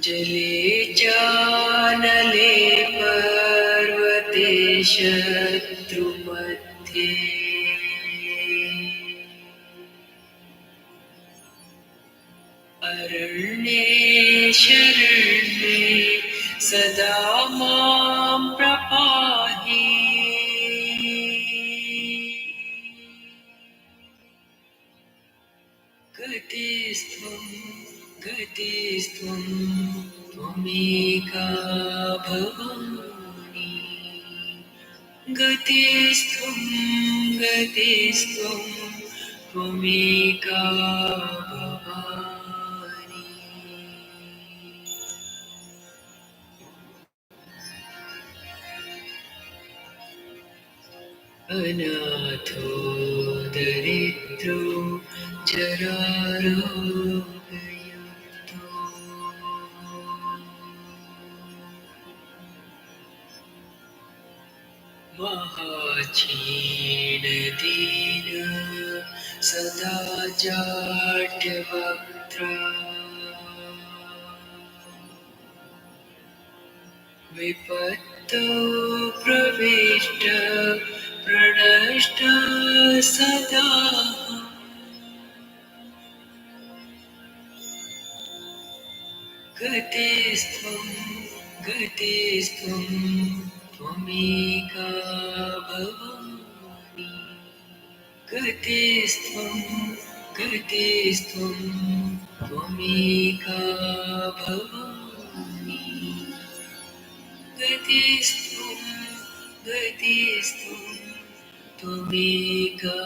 जले चानले पर्वते शत्रुमध्ये अरण्ये शरण्ये सदा मां प्रपाहि गतिस्त्वं त्वमेका भवानि गतिस्त्वं त्वमेका भवानि अनाथो दरिद्रो जरारोगयुक्तो महाक्षीणदीन सदा जाड्यवक्त्रा विपत्तो प्रविष्ट प्रणष्ट सदा गतिस्त्वं त्वमेका भवानि गतिस्त्वं त्वमेका भवानि गतिस्त्वं त्वमेका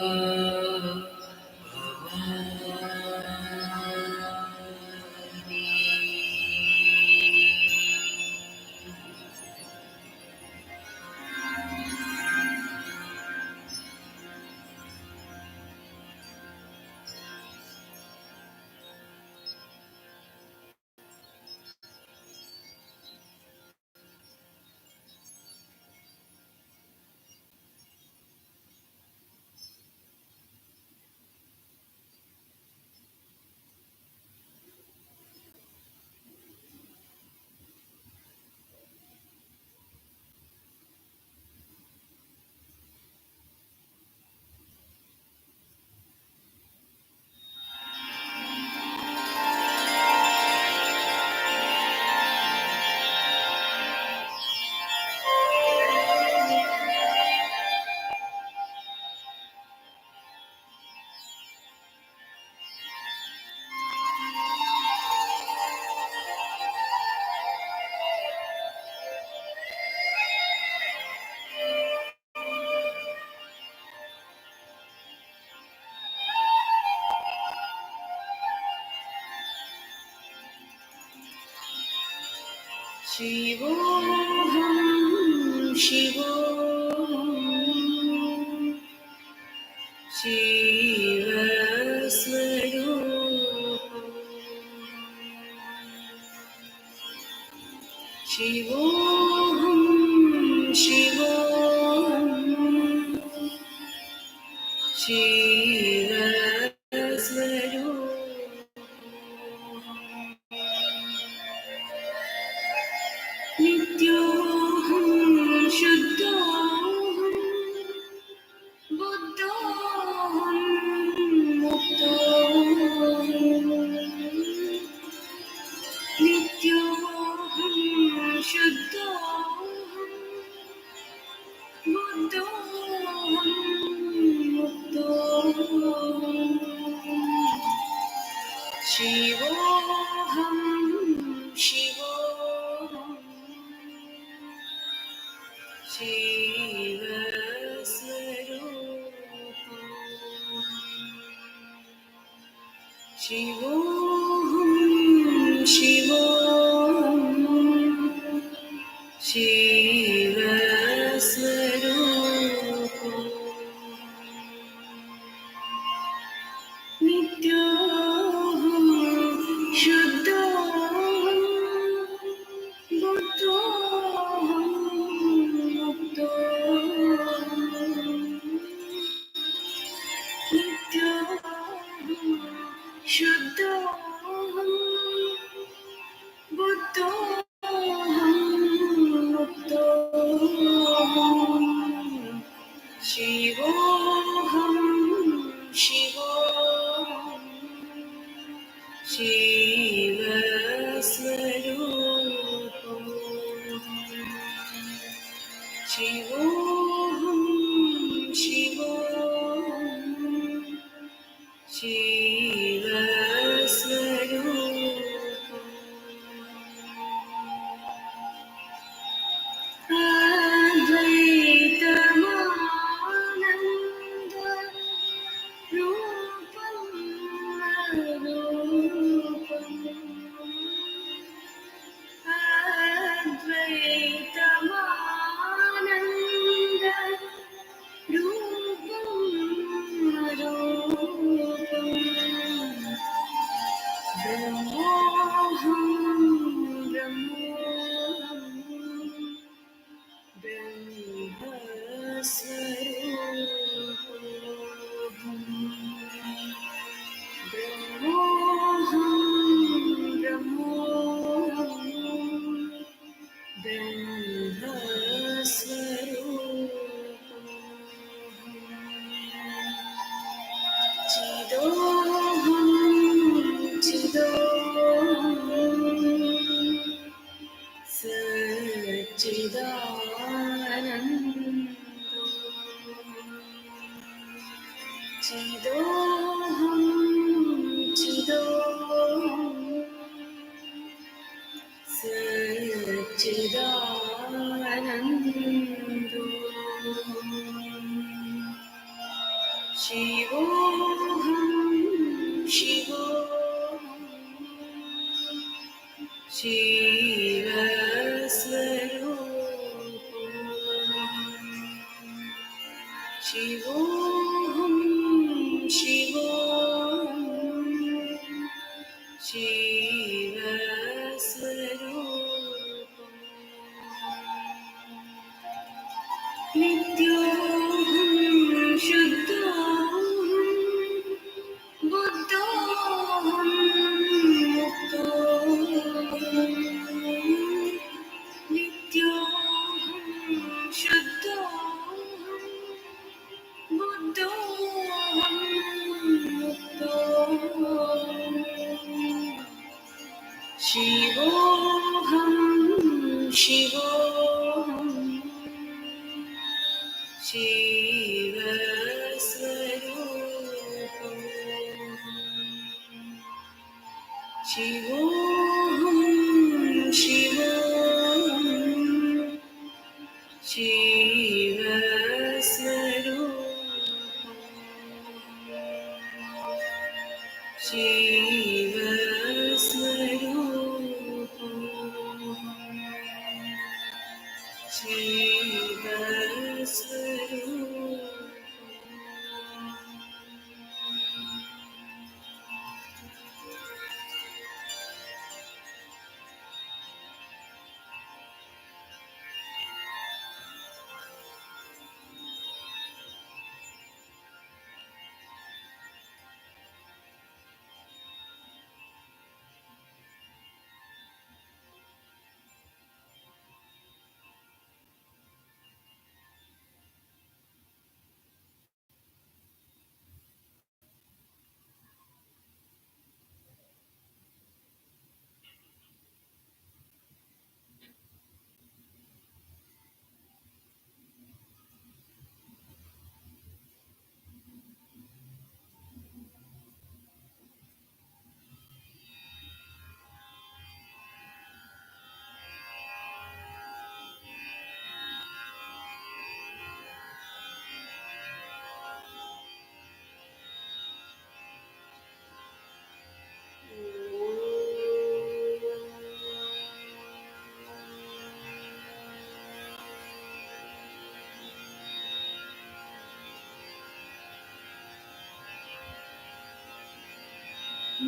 शिवोऽहं नित्योऽहं शुद्धोऽहं बुद्धोऽहं मुक्तोऽहं नित्योऽहं शुद्धोऽहं बुद्धोऽहं मुक्तोऽहं शिवोऽहं शिवस्वरूपो नित्योऽहं शुद्धोऽहं बुद्धोऽहं शुद्धोऽहं बुद्धोऽहं मुक्तोऽहं शिवोऽहं शिवोऽहं शिवस्वरूपम् शिवोऽहं शिवोऽहं शिवस्वरूपम् अद्वैतमानन्द रूपम् अरूपम् अद्वैतमानन्द रूपम् अरूपम् ब्रह्मोऽहं सच्चिदानन्दो शिवोऽहं शिवोऽहं शिवस्वरूपम् शिवोऽहं शिवोऽहं शिवस्वरूपम् नित्योऽहं शुद्धोऽहं बुद्धोऽहं मुक्तोऽहं नित्योऽहं शुद्धोऽहं बुद्धोऽहं मुक्तोऽहं शिवोऽहं शिवोऽहं शिवस्वरूपम् शिवोऽहं शिवोऽहं शिवस्वरूपम् शिवस्वरूपम्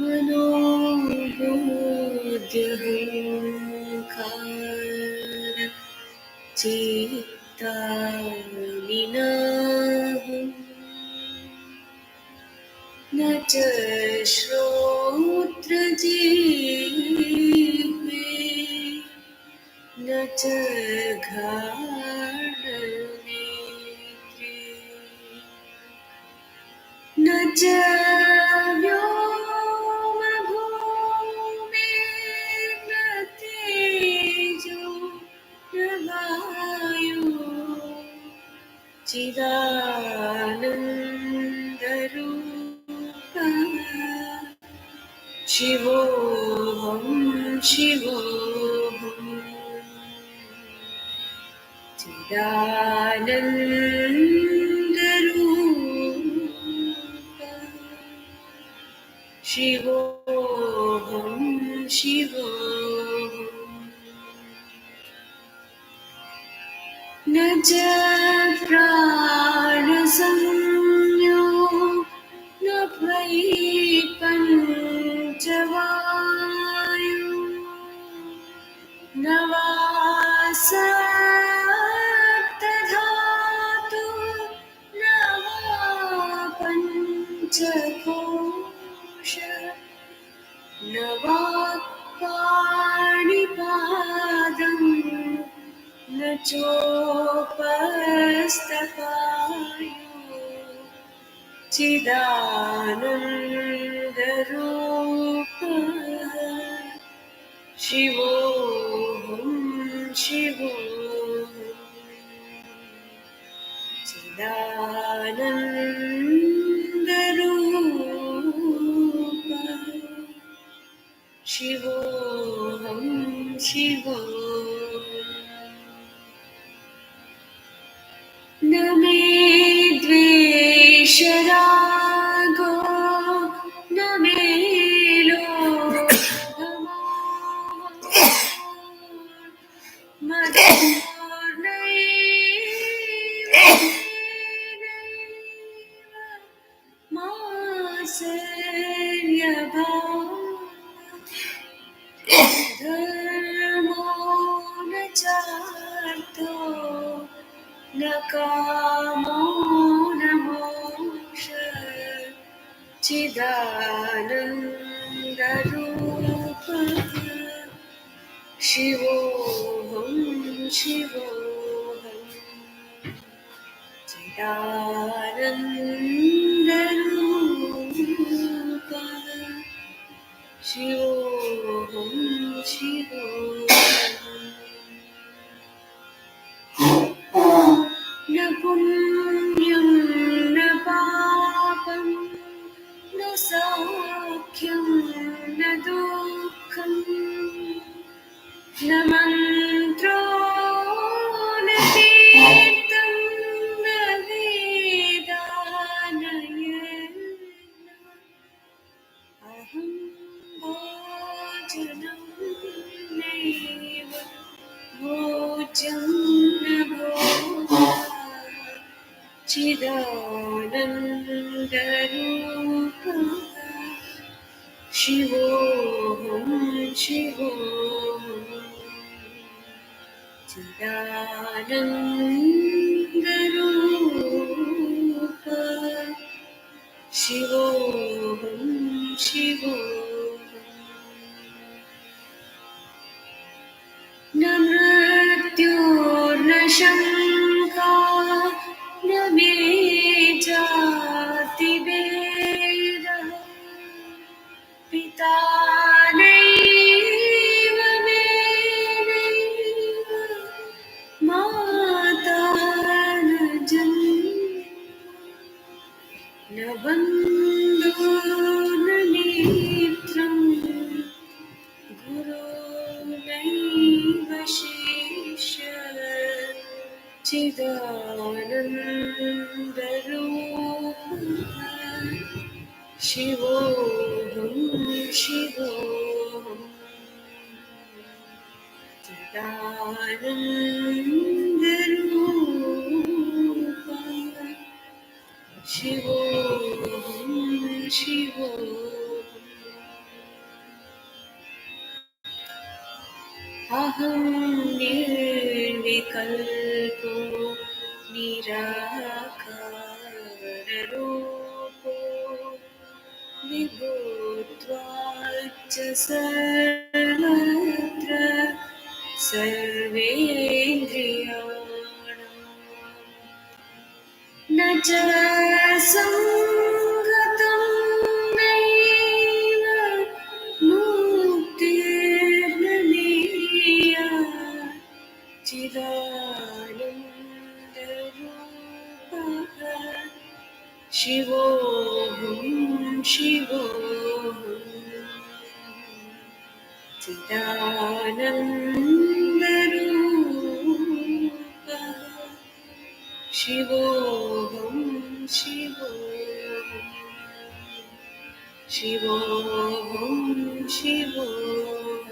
मनोबुद्ध्यहङ्कार चित्तानिनाहं न च श्रोत्रमन्नमस्कृत्यं जिह्वे न च घाणनेत्रे न च व्योमभूमिर्न तेजो न वायु चिदानन्दरूपः शिवोऽहं शिवोऽहं चिदानन्दरूपः शिवोऽहं शिवोऽहम् न च प्राणसंज्ञो न त्वयि पञ्चवायु न वा सप्तधातु न वा पञ्चकोश न वा पाणिपादम् न चोपस्थपायो चिदानन्दरूपः शिवोऽहं शिवोऽहं चिदानन्दरूपः शिवोऽहं शिवोऽहम् न मे द्वेषरागो न मे लोभमोहो मदोर्नैव मात्सर्यभावः धर्मो न चार्थो न कामो न मोक्षः चिदानन्दरूपः शिवोऽहं शिवोऽहं चिदानन्दरूपः शिवोऽहं शिवोऽहम् न पुण्यं न पापं न सौख्यं न दुःखं न मन्त्रो न तीर्थं न वेदा न यज्ञः अहं भोजनं नैव भोज्यं न भोगः चिदानन्दरूपः शिवोऽहं शिवोऽहं चिदानन्दरूपः शिवोऽहं शिवोऽहम् न मृत्युर्न शङ्का न मे जातिभेदः पिता नैव मे नैव माता न जन्म न बन्धो न मित्रम् गुरुर्नैव शिष्यः चिदानन्दरूपः शिवोऽहं शिवोऽहं चिदानन्दरूपः शिवोऽहं शिवोऽहम् अहं निर्विकल्पो निराकाररूपो विभूत्वाच्युतो च सर्वत्र सर्वेन्द्रियाणां न च सङ्गतं नैव मुक्तिर्गमेया चिदानन्दरूपः शिवोऽहं चिदानन्दरूपः शिवोऽहं शिवोऽहं शिवोऽहं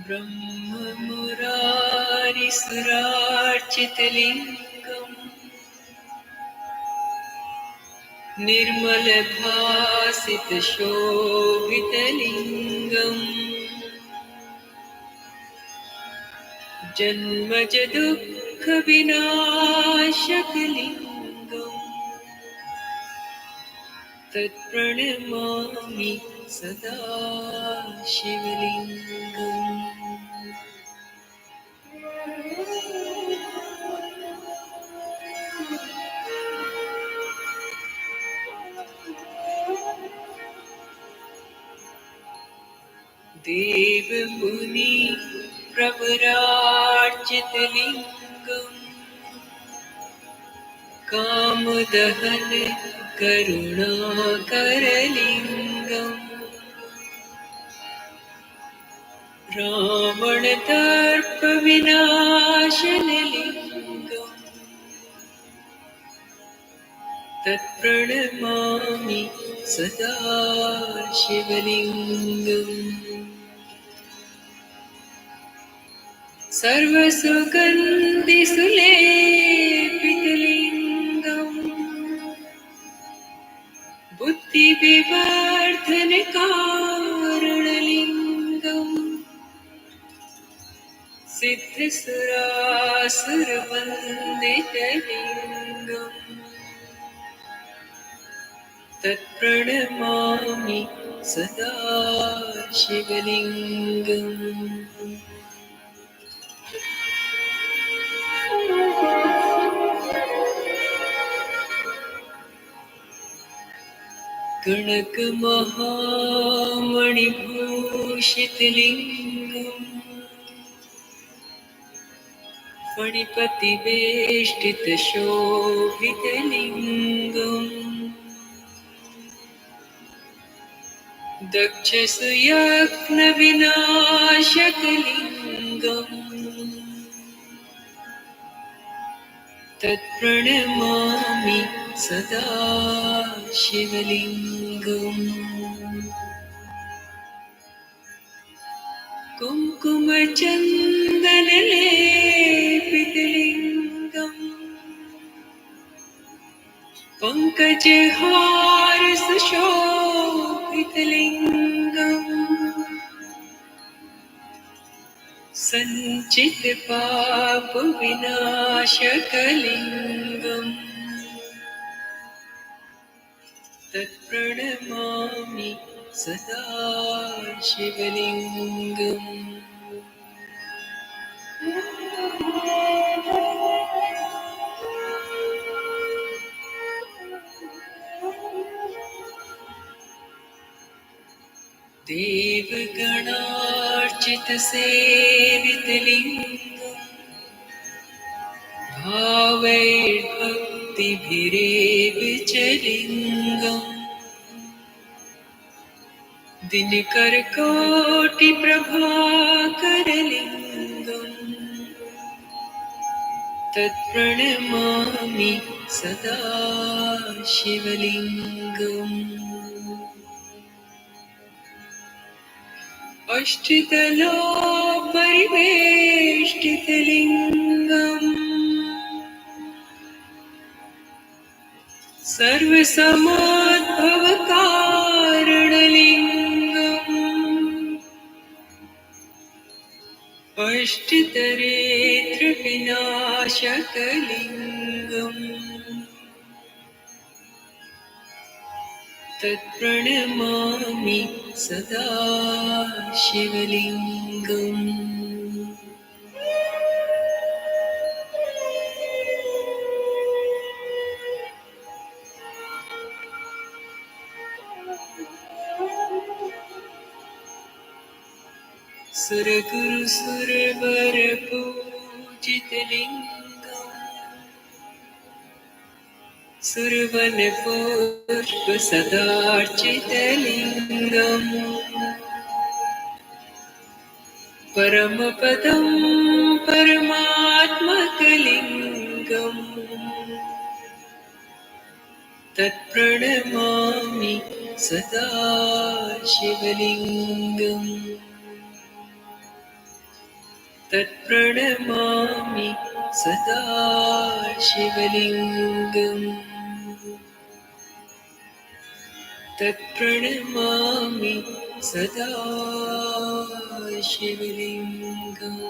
ब्रह्ममुरारिसुरार्चितलिङ्गम् निर्मलभासितशोभितलिङ्गम् जन्मजदुःखविनाशकलिङ्गम् तत्प्रणमामि सदा शिवलिङ्गम् देवमुनि प्रवरार्चितलिङ्गम् कामदहन करुणाकरलिङ्गम् रावणदर्पविनाशनलिङ्गम् तत्प्रणमामि सदा शिवलिङ्गम् सर्वसुगन्धिसुलेपितलिङ्गम् बुद्धिविवर्धनकारणलिङ्गम् सिद्धसुरासुरवन्दितलिङ्गम् तत्प्रणमामि सदा शिवलिङ्गम् कनकमहामणिभूषितलिङ्गम् फणिपतिवेष्टितशोभितलिङ्गम् दक्षसुयज्ञविनाशकलिङ्गम् तत्प्रणमामि सदा शिवलिङ्गम् कुङ्कुमचन्दनलेपितलिङ्गम् पङ्कजहार सुशोभितलिङ्गम् सञ्चितपापविनाशकलिङ्गम् तत्प्रणमामि सदा शिवलिङ्गम् देवगणार्चितसेवितलिङ्गम् भावैर्भक्तिभिरेव च लिङ्गम् दिनकरकोटिप्रभाकरलिङ्गम् तत्प्रणमामि सदा शिवलिङ्गम् अष्टदलोपरिवेष्टितलिङ्गम् सर्वसमोद्भवकारणलिङ्गम् अष्टदरिद्रविनाशकलिङ्गम् तत्प्रणमामि सदा शिवलिङ्गम् सुरगुरुसुरवरपूजितलिङ्गम् सुरवनपुष्पसदार्चितलिङ्गम् परमपदं परमात्मकलिङ्गम् तत्प्रणमामि सदा शिवलिङ्गम् तत्प्रणमामि सदा शिवलिङ्गम् तत्प्रणमामि सदा शिवलिङ्गम्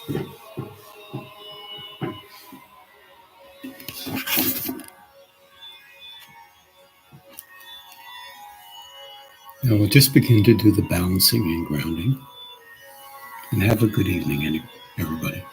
Now we'll just begin to do the balancing and grounding. And have a good evening, everybody.